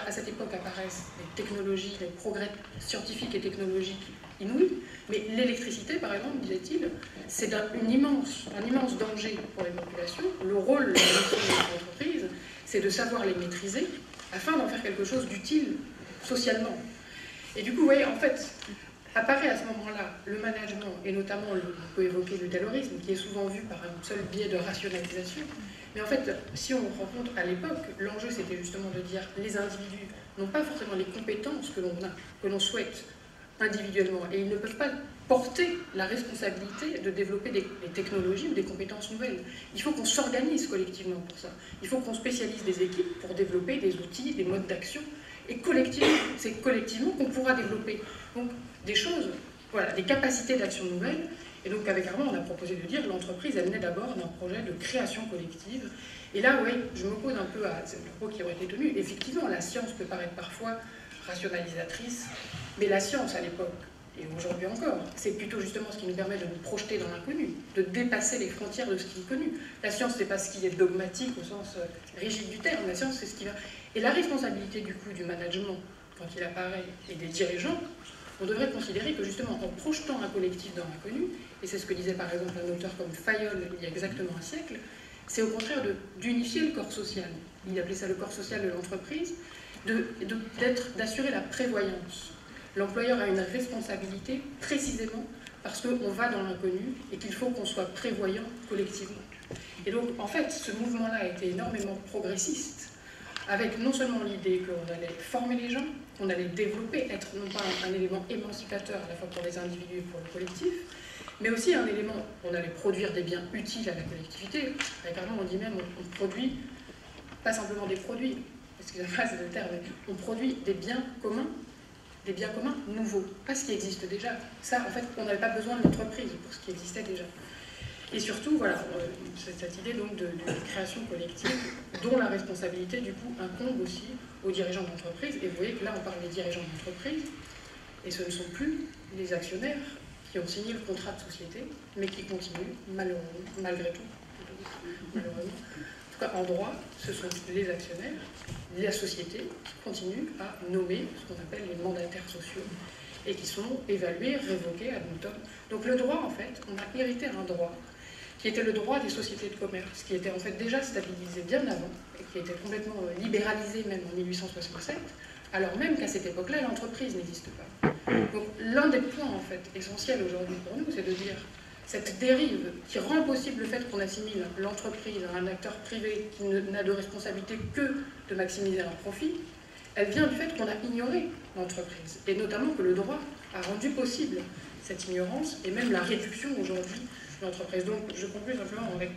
À cette époque apparaissent des technologies, des progrès scientifiques et technologiques inouïs, mais l'électricité, par exemple, disait-il, c'est un immense danger pour les populations. Le rôle de l'entreprise, c'est de savoir les maîtriser afin d'en faire quelque chose d'utile socialement. Et du coup, vous voyez, en fait, apparaît à ce moment-là le management, et notamment, on peut évoquer le taylorisme, qui est souvent vu par un seul biais de rationalisation. Mais en fait, si on rencontre à l'époque, l'enjeu c'était justement de dire les individus n'ont pas forcément les compétences que l'on souhaite individuellement, et ils ne peuvent pas porter la responsabilité de développer des technologies ou des compétences nouvelles. Il faut qu'on s'organise collectivement pour ça. Il faut qu'on spécialise des équipes pour développer des outils, des modes d'action, et collectivement, c'est collectivement qu'on pourra développer donc, des choses, voilà, des capacités d'action nouvelles. Et donc avec Armand, on a proposé de dire que l'entreprise, elle naît d'abord d'un projet de création collective. Et là, oui, je m'oppose un peu à ces propos qui ont été tenus. Effectivement, la science peut paraître parfois rationalisatrice, mais la science à l'époque, et aujourd'hui encore, c'est plutôt justement ce qui nous permet de nous projeter dans l'inconnu, de dépasser les frontières de ce qui est connu. La science, c'est pas ce qui est dogmatique au sens rigide du terme, la science, c'est ce qui va... Et la responsabilité du coup du management, quand il apparaît, et des dirigeants, on devrait considérer que justement en projetant un collectif dans l'inconnu, et c'est ce que disait par exemple un auteur comme Fayol il y a exactement un siècle, c'est au contraire d'unifier le corps social. Il appelait ça le corps social de l'entreprise, d'assurer la prévoyance. L'employeur a une responsabilité précisément parce qu'on va dans l'inconnu et qu'il faut qu'on soit prévoyant collectivement. Et donc en fait ce mouvement-là a été énormément progressiste, avec non seulement l'idée qu'on allait former les gens, qu'on allait développer, être non pas un élément émancipateur à la fois pour les individus et pour le collectif, mais aussi un élément, on allait produire des biens utiles à la collectivité. Avec Armand, on dit même, on produit pas simplement des produits, excusez-moi c'est le terme, mais on produit des biens communs nouveaux, pas ce qui existe déjà. Ça, en fait, on n'avait pas besoin d'entreprise pour ce qui existait déjà. Et surtout, voilà, cette idée donc de création collective, dont la responsabilité, du coup, incombe aussi aux dirigeants d'entreprise. Et vous voyez que là, on parle des dirigeants d'entreprise, et ce ne sont plus les actionnaires qui ont signé le contrat de société, mais qui continuent, malgré tout, malheureusement. En tout cas, en droit, ce sont les actionnaires, la société, qui continuent à nommer ce qu'on appelle les mandataires sociaux, et qui sont évalués, révoqués ad nutum. Donc le droit, en fait, on a hérité un droit qui était le droit des sociétés de commerce, qui était en fait déjà stabilisé bien avant, et qui était complètement libéralisé même en 1867, alors même qu'à cette époque-là, l'entreprise n'existe pas. Donc l'un des points en fait essentiels aujourd'hui pour nous, c'est de dire cette dérive qui rend possible le fait qu'on assimile l'entreprise à un acteur privé qui n'a de responsabilité que de maximiser un profit, elle vient du fait qu'on a ignoré l'entreprise, et notamment que le droit a rendu possible cette ignorance et même la réduction aujourd'hui de l'entreprise. Donc je conclue simplement avec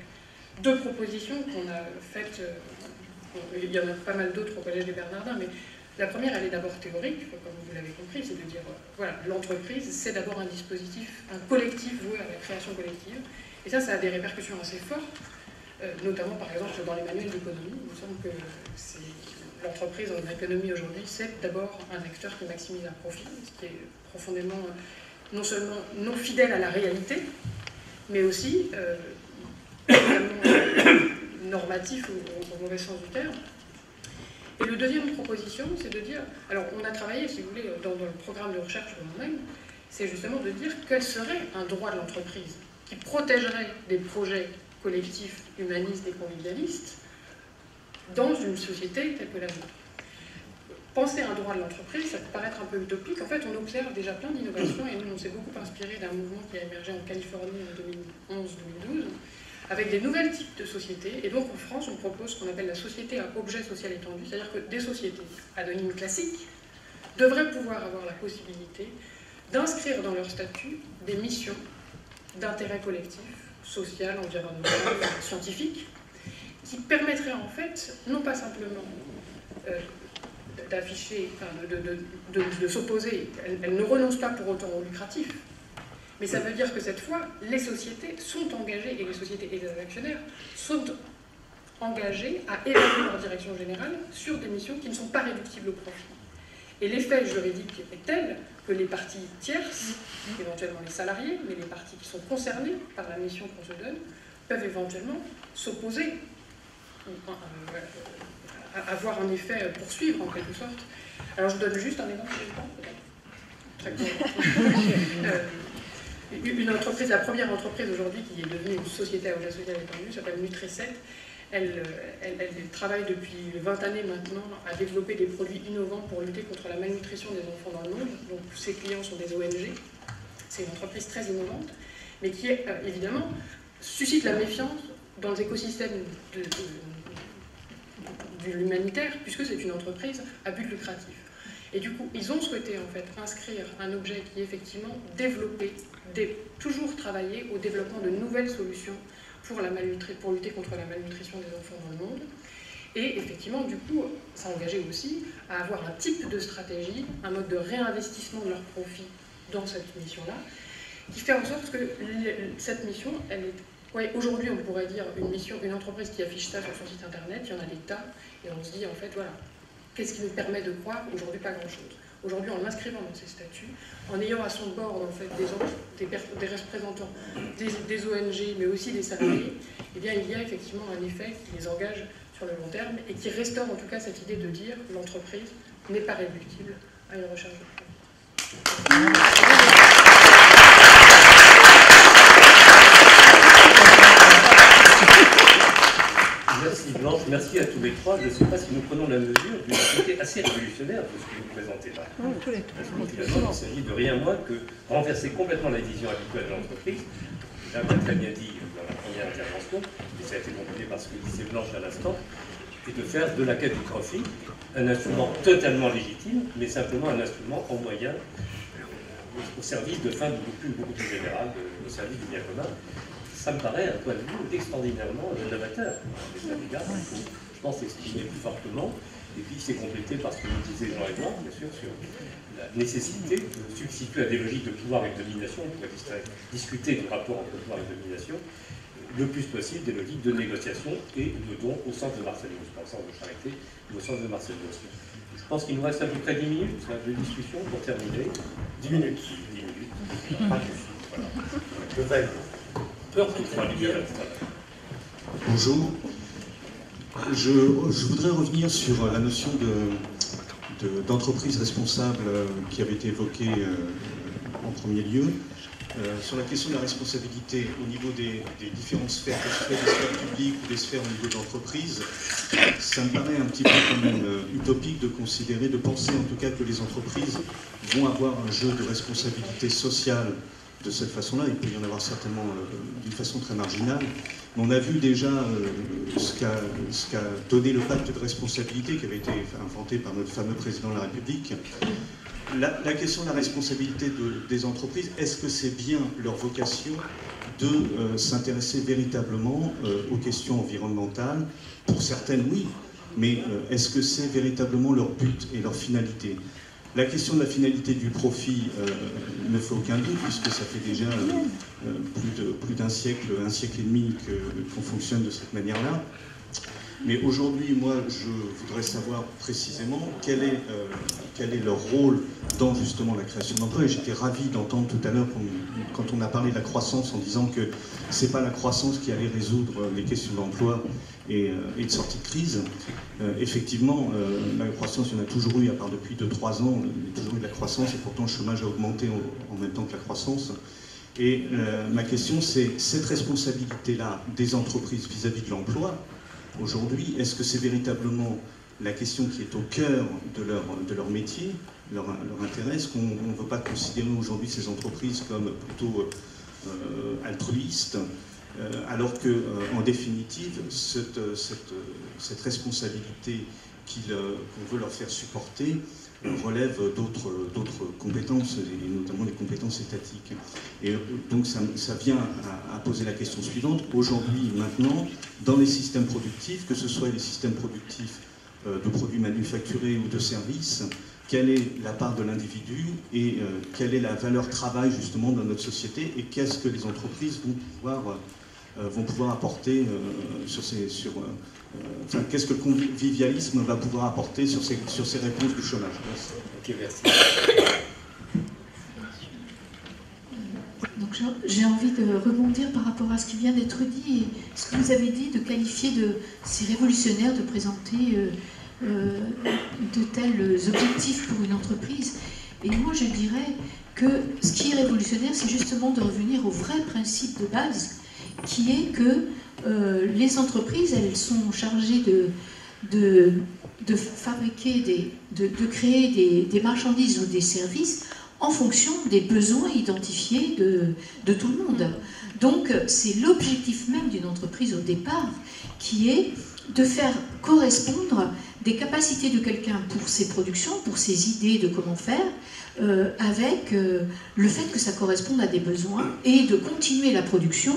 deux propositions qu'on a faites, il y en a pas mal d'autres au Collège des Bernardins, mais la première, elle est d'abord théorique, comme vous l'avez compris, c'est de dire, voilà, l'entreprise, c'est d'abord un dispositif, un collectif voué à la création collective, et ça a des répercussions assez fortes, notamment par exemple dans les manuels d'économie. Il me semble que l'entreprise en économie aujourd'hui, c'est d'abord un acteur qui maximise un profit, ce qui est profondément non seulement non fidèle à la réalité, mais aussi normatif au mauvais sens du terme. Et le deuxième proposition, c'est de dire, alors on a travaillé, si vous voulez, dans le programme de recherche de nous-mêmes, c'est justement de dire quel serait un droit de l'entreprise qui protégerait des projets collectifs, humanistes et convivialistes dans une société telle que la nôtre. Penser à un droit de l'entreprise, ça peut paraître un peu utopique. En fait, on observe déjà plein d'innovations et nous, on s'est beaucoup inspiré d'un mouvement qui a émergé en Californie en 2011-2012, avec des nouvelles types de sociétés. Et donc, en France, on propose ce qu'on appelle la société à objet social étendu, c'est-à-dire que des sociétés anonymes classiques devraient pouvoir avoir la possibilité d'inscrire dans leur statut des missions d'intérêt collectif, social, environnemental, scientifique, qui permettraient en fait, non pas simplement d'afficher, enfin, de s'opposer, elles ne renoncent pas pour autant au lucratif, mais ça veut dire que cette fois, les sociétés sont engagées, et les sociétés et les actionnaires sont engagés à évaluer leur direction générale sur des missions qui ne sont pas réductibles au profit. Et l'effet juridique est tel que les parties tierces, éventuellement les salariés, mais les parties qui sont concernées par la mission qu'on se donne, peuvent éventuellement s'opposer, avoir un effet poursuivre en quelque sorte. Alors je vous donne juste un exemple, très court. Une entreprise, la première entreprise aujourd'hui qui est devenue une société à objet social étendu, s'appelle Nutri7. Elle travaille depuis 20 années maintenant à développer des produits innovants pour lutter contre la malnutrition des enfants dans le monde. Donc ses clients sont des ONG. C'est une entreprise très innovante, mais qui évidemment suscite la méfiance dans les écosystèmes de l'humanitaire, puisque c'est une entreprise à but lucratif. Et du coup, ils ont souhaité en fait inscrire un objet qui est effectivement développé, toujours travailler au développement de nouvelles solutions pour lutter contre la malnutrition des enfants dans le monde. Et effectivement, du coup, ça engageait aussi à avoir un type de stratégie, un mode de réinvestissement de leurs profits dans cette mission-là, qui fait en sorte que cette mission, elle est... Ouais, aujourd'hui, on pourrait dire une entreprise qui affiche ça sur son site internet, il y en a des tas, et on se dit en fait, voilà, qu'est-ce qui nous permet de croire? Aujourd'hui, pas grand-chose. Aujourd'hui, en l'inscrivant dans ces statuts, en ayant à son bord en fait, des représentants des ONG, mais aussi des salariés, eh bien, il y a effectivement un effet qui les engage sur le long terme et qui restaure en tout cas cette idée de dire que l'entreprise n'est pas réductible à une recherche de profit. Merci Blanche, merci à tous les trois. Je ne sais pas si nous prenons la mesure d'une côté assez révolutionnaire de ce que vous présentez là. Parce que finalement, il s'agit de rien moins que renverser complètement la vision habituelle de l'entreprise. Déjà, on l'a très bien dit dans la première intervention, et ça a été complété par ce que disait Blanche à l'instant, et de faire de la quête du profit un instrument totalement légitime, mais simplement un instrument en moyen au service de fins beaucoup plus générales, au service du bien commun. Ça me paraît un point de vue extraordinairement novateur. Je pense exprimer plus fortement, et puis c'est complété par ce que nous disait Jean-Edouard, bien sûr, sur la nécessité de substituer à des logiques de pouvoir et de domination, on pourrait discuter du rapport entre pouvoir et domination, le plus possible des logiques de négociation et de don au sens de Marcel Mauss, pas au sens de charité, mais au sens de Marcel Mauss. Je pense qu'il nous reste à peu près 10 minutes de discussion pour terminer. 10 minutes. 10 minutes. Pas plus. Voilà. Je vais. Bonjour. Je voudrais revenir sur la notion d'entreprise responsable qui avait été évoquée en premier lieu. Sur la question de la responsabilité au niveau des différentes sphères, des sphères publiques ou des sphères au niveau de l'entreprise, ça me paraît un petit peu quand même utopique de considérer, de penser en tout cas que les entreprises vont avoir un jeu de responsabilité sociale de cette façon-là. Il peut y en avoir certainement d'une façon très marginale. Mais on a vu déjà ce qu'a donné le pacte de responsabilité qui avait été inventé par notre fameux président de la République. La question de la responsabilité des entreprises, est-ce que c'est bien leur vocation de s'intéresser véritablement aux questions environnementales? Pour certaines, oui. mais est-ce que c'est véritablement leur but et leur finalité? La question de la finalité du profit ne fait aucun doute, puisque ça fait déjà plus d'un siècle, un siècle et demi qu'on fonctionne de cette manière-là. Mais aujourd'hui, moi, je voudrais savoir précisément quel est leur rôle dans justement la création d'emplois. Et j'étais ravi d'entendre tout à l'heure quand on a parlé de la croissance en disant que c'est pas la croissance qui allait résoudre les questions d'emploi et de sortie de crise. Effectivement, la croissance, il y en a toujours eu, à part depuis 2-3 ans, il y a toujours eu de la croissance et pourtant le chômage a augmenté en même temps que la croissance. Et ma question, c'est cette responsabilité-là des entreprises vis-à-vis de l'emploi. Aujourd'hui, est-ce que c'est véritablement la question qui est au cœur de leur métier, leur intérêt? Est-ce qu'on ne veut pas considérer aujourd'hui ces entreprises comme plutôt altruistes, alors qu'en définitive, cette responsabilité qu'on veut leur faire supporter relève d'autres compétences, et notamment les compétences étatiques. Et donc ça vient à poser la question suivante. Aujourd'hui, maintenant, dans les systèmes productifs, que ce soit les systèmes productifs de produits manufacturés ou de services, quelle est la part de l'individu et quelle est la valeur travail justement dans notre société, et qu'est-ce que les entreprises vont pouvoir apporter enfin, qu'est-ce que le convivialisme va pouvoir apporter sur ces réponses du chômage. Ok, merci. Donc j'ai envie de rebondir par rapport à ce qui vient d'être dit et ce que vous avez dit, de qualifier ces révolutionnaires, de présenter de tels objectifs pour une entreprise. Et moi je dirais que ce qui est révolutionnaire, c'est justement de revenir au vrai principe de base, qui est que les entreprises, elles sont chargées de fabriquer, de créer des marchandises ou des services en fonction des besoins identifiés de tout le monde. Donc c'est l'objectif même d'une entreprise au départ, qui est de faire correspondre des capacités de quelqu'un pour ses productions, pour ses idées de comment faire, avec le fait que ça corresponde à des besoins, et de continuer la production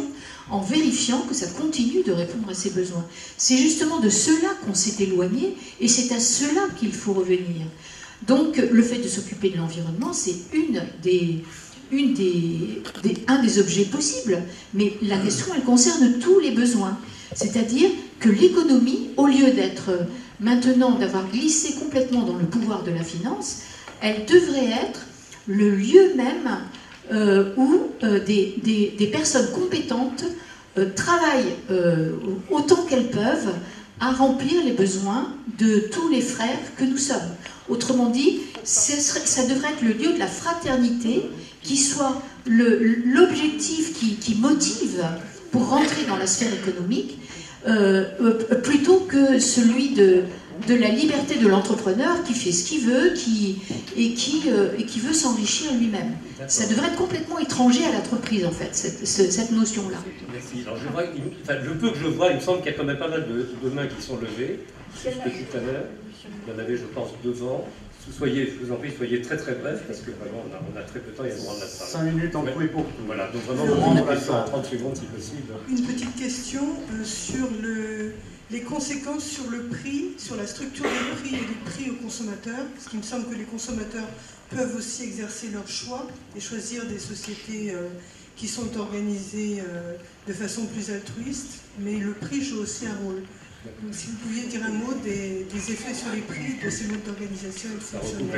en vérifiant que ça continue de répondre à ses besoins. C'est justement de cela qu'on s'est éloigné, et c'est à cela qu'il faut revenir. Donc le fait de s'occuper de l'environnement, c'est un des objets possibles, mais la question, elle concerne tous les besoins. C'est-à-dire que l'économie, au lieu d'être maintenant, d'avoir glissé complètement dans le pouvoir de la finance, elle devrait être le lieu même où des personnes compétentes travaillent autant qu'elles peuvent à remplir les besoins de tous les frères que nous sommes. Autrement dit, ça devrait être le lieu de la fraternité, qui soit l'objectif qui motive pour rentrer dans la sphère économique, plutôt que celui de la liberté de l'entrepreneur qui fait ce qu'il veut et qui veut s'enrichir lui-même. Ça devrait être complètement étranger à l'entreprise, en fait, cette notion-là. Merci. Alors, le peu que je vois, il me semble qu'il y a quand même pas mal de mains qui sont levées. Depuis tout à l'heure, il y en avait, je pense, devant. Soyez, je vous en prie, soyez très très bref, parce que vraiment, on a très peu de temps et on rendre la salle. 5 minutes en tout et pour tout. Voilà, donc vraiment, on rend la salle en 30 secondes si possible. Une petite question sur les conséquences sur le prix, sur la structure des prix et des prix aux consommateurs, parce qu'il me semble que les consommateurs peuvent aussi exercer leur choix et choisir des sociétés qui sont organisées de façon plus altruiste, mais le prix joue aussi un rôle. Donc, si vous pouviez dire un mot des effets sur les prix de ces modes d'organisation et de fonctionnement.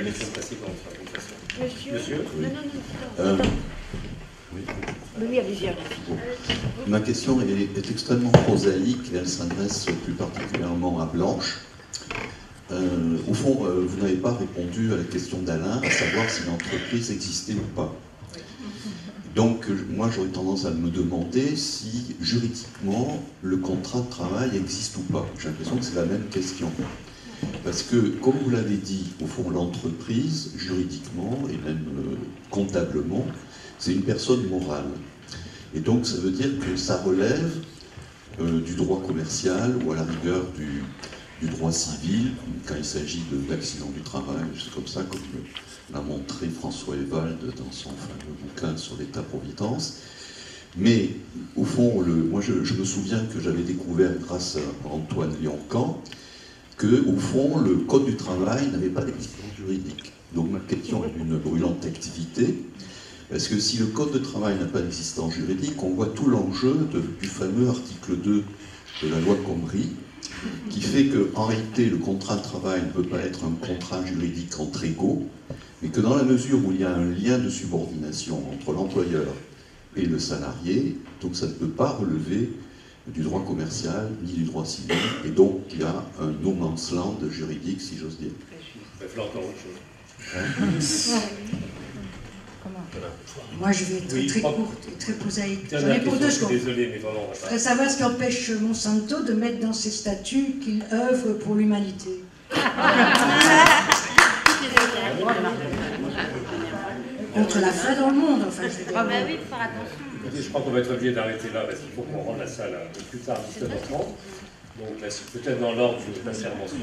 Monsieur Non. Oui, allez-y. Ma question est extrêmement prosaïque et elle s'adresse plus particulièrement à Blanche. Au fond, vous n'avez pas répondu à la question d'Alain, à savoir si l'entreprise existait ou pas. Donc, moi, j'aurais tendance à me demander si, juridiquement, le contrat de travail existe ou pas. J'ai l'impression que c'est la même question. Parce que, comme vous l'avez dit, au fond, l'entreprise, juridiquement et même comptablement, c'est une personne morale. Et donc, ça veut dire que ça relève du droit commercial ou à la rigueur du droit civil, quand il s'agit d'accidents du travail, c'est comme ça, comme l'a montré François Ewald dans son fameux bouquin sur l'État-providence. Mais, au fond, moi je me souviens que j'avais découvert, grâce à Antoine Lyon-Camp, qu'au fond, le Code du travail n'avait pas d'existence juridique. Donc ma question est d'une brûlante activité, parce que si le Code du travail n'a pas d'existence juridique, on voit tout l'enjeu du fameux article 2 de la loi Combry, qui fait qu'en réalité, le contrat de travail ne peut pas être un contrat juridique entre égaux, mais que dans la mesure où il y a un lien de subordination entre l'employeur et le salarié, donc ça ne peut pas relever du droit commercial ni du droit civil, et donc il y a un no man's land juridique, si j'ose dire. Il va falloir encore autre chose. Moi, je vais être très courte et très prosaïque. J'en ai pour 2 secondes. Désolé, mais vraiment, je voudrais savoir ce qui empêche Monsanto de mettre dans ses statuts qu'il œuvre pour l'humanité. Contre la faim dans le monde, enfin, je veux dire. Ah ben oui, il faut faire attention. Je crois qu'on va être obligé d'arrêter là, parce qu'il faut qu'on rende la salle plus tard, 17h30. Donc là, peut-être dans l'ordre de l'intervention,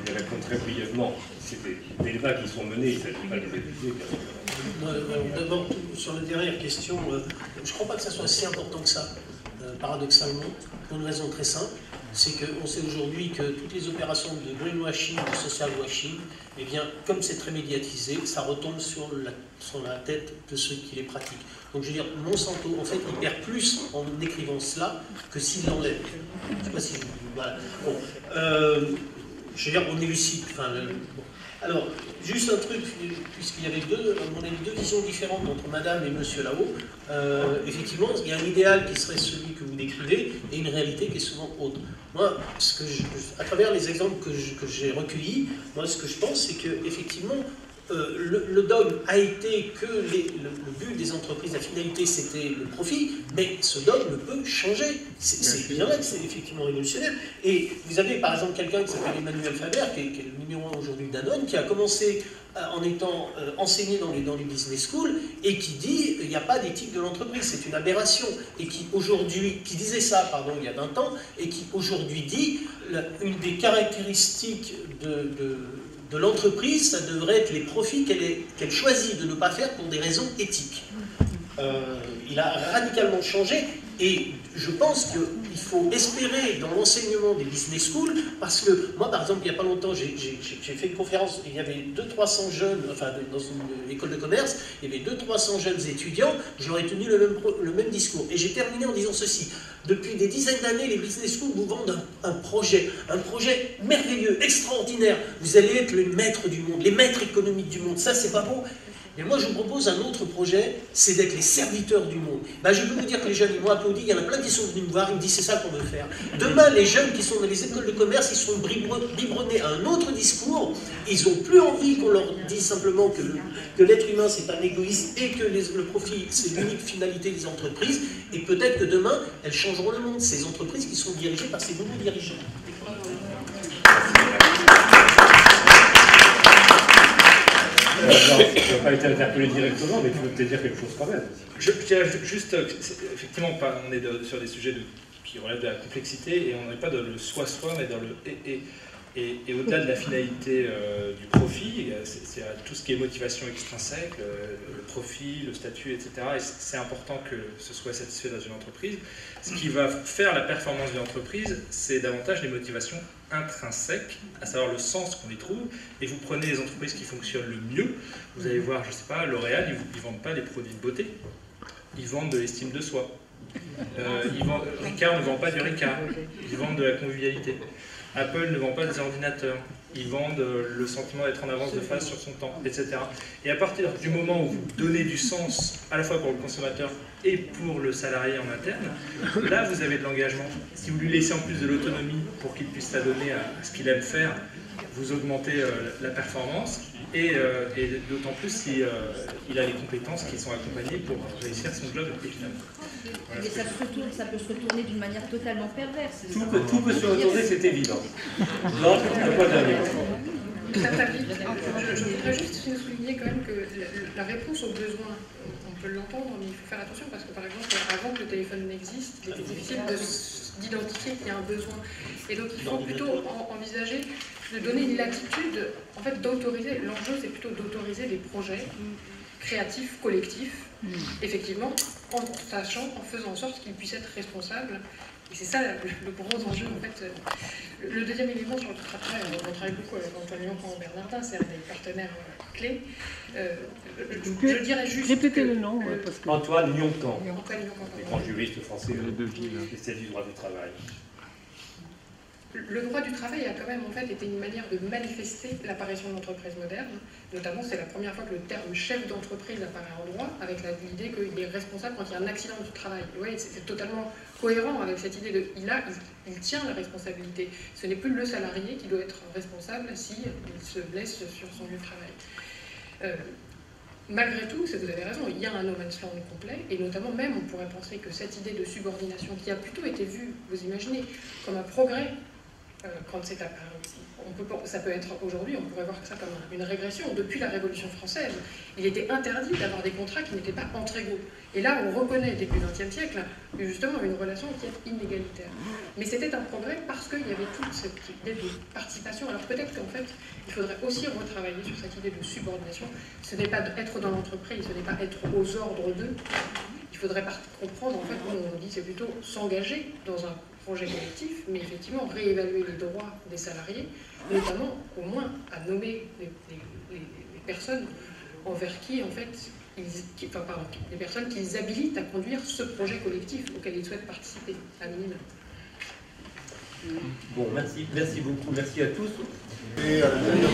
je vais répondre très brièvement. C'est des débats qui sont menés, il ne s'agit pas de les étudier. D'abord, sur la dernière question, je ne crois pas que ça soit si important que ça, paradoxalement, pour une raison très simple. C'est qu'on sait aujourd'hui que toutes les opérations de greenwashing, de social washing, eh bien, comme c'est très médiatisé, ça retombe sur la tête de ceux qui les pratiquent. Donc je veux dire, Monsanto, en fait, il perd plus en écrivant cela que s'il l'enlève. Je ne sais pas si... Voilà. Bon. Je veux dire, on est lucide. Enfin, bon. Alors, juste un truc, puisqu'il y avait deux visions différentes entre madame et monsieur là-haut. Effectivement, il y a un idéal qui serait celui que vous décrivez et une réalité qui est souvent autre. Moi, à travers les exemples que j'ai recueillis, moi, ce que je pense, c'est qu'effectivement, le dogme a été que le but des entreprises, la finalité, c'était le profit, mais ce dogme peut changer. C'est bien vrai que c'est effectivement révolutionnaire. Et vous avez par exemple quelqu'un qui s'appelle Emmanuel Faber, qui est le numéro 1 aujourd'hui d'Danone, qui a commencé en étant enseigné dans les business schools et qui dit il n'y a pas d'éthique de l'entreprise, c'est une aberration. Et qui disait ça, pardon, il y a 20 ans, et qui aujourd'hui dit une des caractéristiques de l'entreprise, ça devrait être les profits qu'elle choisit de ne pas faire pour des raisons éthiques. Il a radicalement changé et je pense qu'il faut espérer dans l'enseignement des business schools, parce que moi par exemple il n'y a pas longtemps j'ai fait une conférence, il y avait 200-300 jeunes, enfin dans une école de commerce, il y avait 200-300 jeunes étudiants, j'aurais tenu le même discours. Et j'ai terminé en disant ceci: depuis des dizaines d'années, les business schools vous vendent un projet merveilleux, extraordinaire, vous allez être les maîtres du monde, les maîtres économiques du monde, ça c'est pas beau. Et moi, je vous propose un autre projet, c'est d'être les serviteurs du monde. Ben, je peux vous dire que les jeunes, ils m'ont applaudi, il y en a plein qui sont venus me voir, ils me disent c'est ça qu'on veut faire. Demain, les jeunes qui sont dans les écoles de commerce, ils sont biberonnés à un autre discours, ils n'ont plus envie qu'on leur dise simplement que l'être humain, c'est un égoïste et que le profit, c'est l'unique finalité des entreprises. Et peut-être que demain, elles changeront le monde, ces entreprises qui sont dirigées par ces nouveaux dirigeants. Ça n'a pas été interpellé directement, mais tu veux peut-être dire quelque chose quand même. Je dirais juste, effectivement, on est sur des sujets qui relèvent de la complexité et on n'est pas dans le soi-soi, mais dans le et au-delà de la finalité du profit, c'est tout ce qui est motivation extrinsèque, le profit, le statut, etc. Et c'est important que ce soit satisfait dans une entreprise. Ce qui va faire la performance d'une entreprise, c'est davantage les motivations intrinsèques, à savoir le sens qu'on y trouve. Et vous prenez les entreprises qui fonctionnent le mieux, vous allez voir, je ne sais pas, L'Oréal, ils ne vendent pas des produits de beauté, ils vendent de l'estime de soi. Ricard ne vend pas du Ricard, ils vendent de la convivialité. Apple ne vend pas des ordinateurs, ils vendent le sentiment d'être en avance de phase sur son temps, etc. Et à partir du moment où vous donnez du sens à la fois pour le consommateur et pour le salarié en interne, là vous avez de l'engagement. Si vous lui laissez en plus de l'autonomie pour qu'il puisse s'adonner à ce qu'il aime faire, vous augmentez la performance et d'autant plus si il a les compétences qui sont accompagnées pour réussir son job évidemment. Voilà. Mais ça peut se retourner d'une manière totalement perverse. Tout peut se retourner, c'est évident. Non, tu n'as pas d'avis. Je voudrais juste souligner quand même que la réponse aux besoins, on peut l'entendre, mais il faut faire attention parce que par exemple, avant que le téléphone n'existe, il était difficile d'identifier qu'il y a un besoin. Et donc il faut plutôt envisager de donner une latitude, en fait d'autoriser, l'enjeu c'est plutôt d'autoriser des projets créatifs, collectifs, effectivement, en faisant en sorte qu'ils puissent être responsables Et c'est ça le gros enjeu, en fait. Le deuxième élément sur le travail, on travaille beaucoup avec Antoine Lyon et Bernardin, c'est un des partenaires clés. Je dirais juste... Répétez le nom, parce que... Antoine Lyon-Camp, Antoine Lyon-Camp, le grand juriste français, spécialiste du droit du travail. Le droit du travail a quand même en fait été une manière de manifester l'apparition de l'entreprise moderne. Notamment, c'est la première fois que le terme chef d'entreprise apparaît en droit, avec l'idée qu'il est responsable quand il y a un accident du travail. Vous voyez, c'est totalement cohérent avec cette idée de il tient la responsabilité. Ce n'est plus le salarié qui doit être responsable s'il se blesse sur son lieu de travail. Malgré tout, vous avez raison, il y a un no man's land complet, et notamment même on pourrait penser que cette idée de subordination qui a plutôt été vue, vous imaginez, comme un progrès quand c'est apparu. Ça peut être aujourd'hui, on pourrait voir ça comme une régression. Depuis la Révolution française, il était interdit d'avoir des contrats qui n'étaient pas entre égaux. Et là, on reconnaît, début XXe siècle, justement une relation qui est inégalitaire. Mais c'était un progrès parce qu'il y avait toute cette idée de participation. Alors peut-être qu'en fait, il faudrait aussi retravailler sur cette idée de subordination. Ce n'est pas être dans l'entreprise, ce n'est pas être aux ordres d'eux. Il faudrait comprendre, en fait, on dit c'est plutôt s'engager dans un projet collectif, mais effectivement réévaluer les droits des salariés, notamment au moins à nommer les personnes envers qui, en fait, les personnes qu'ils habilitent à conduire ce projet collectif auquel ils souhaitent participer, à minima. Bon, merci beaucoup, merci à tous. Et à l'intérieur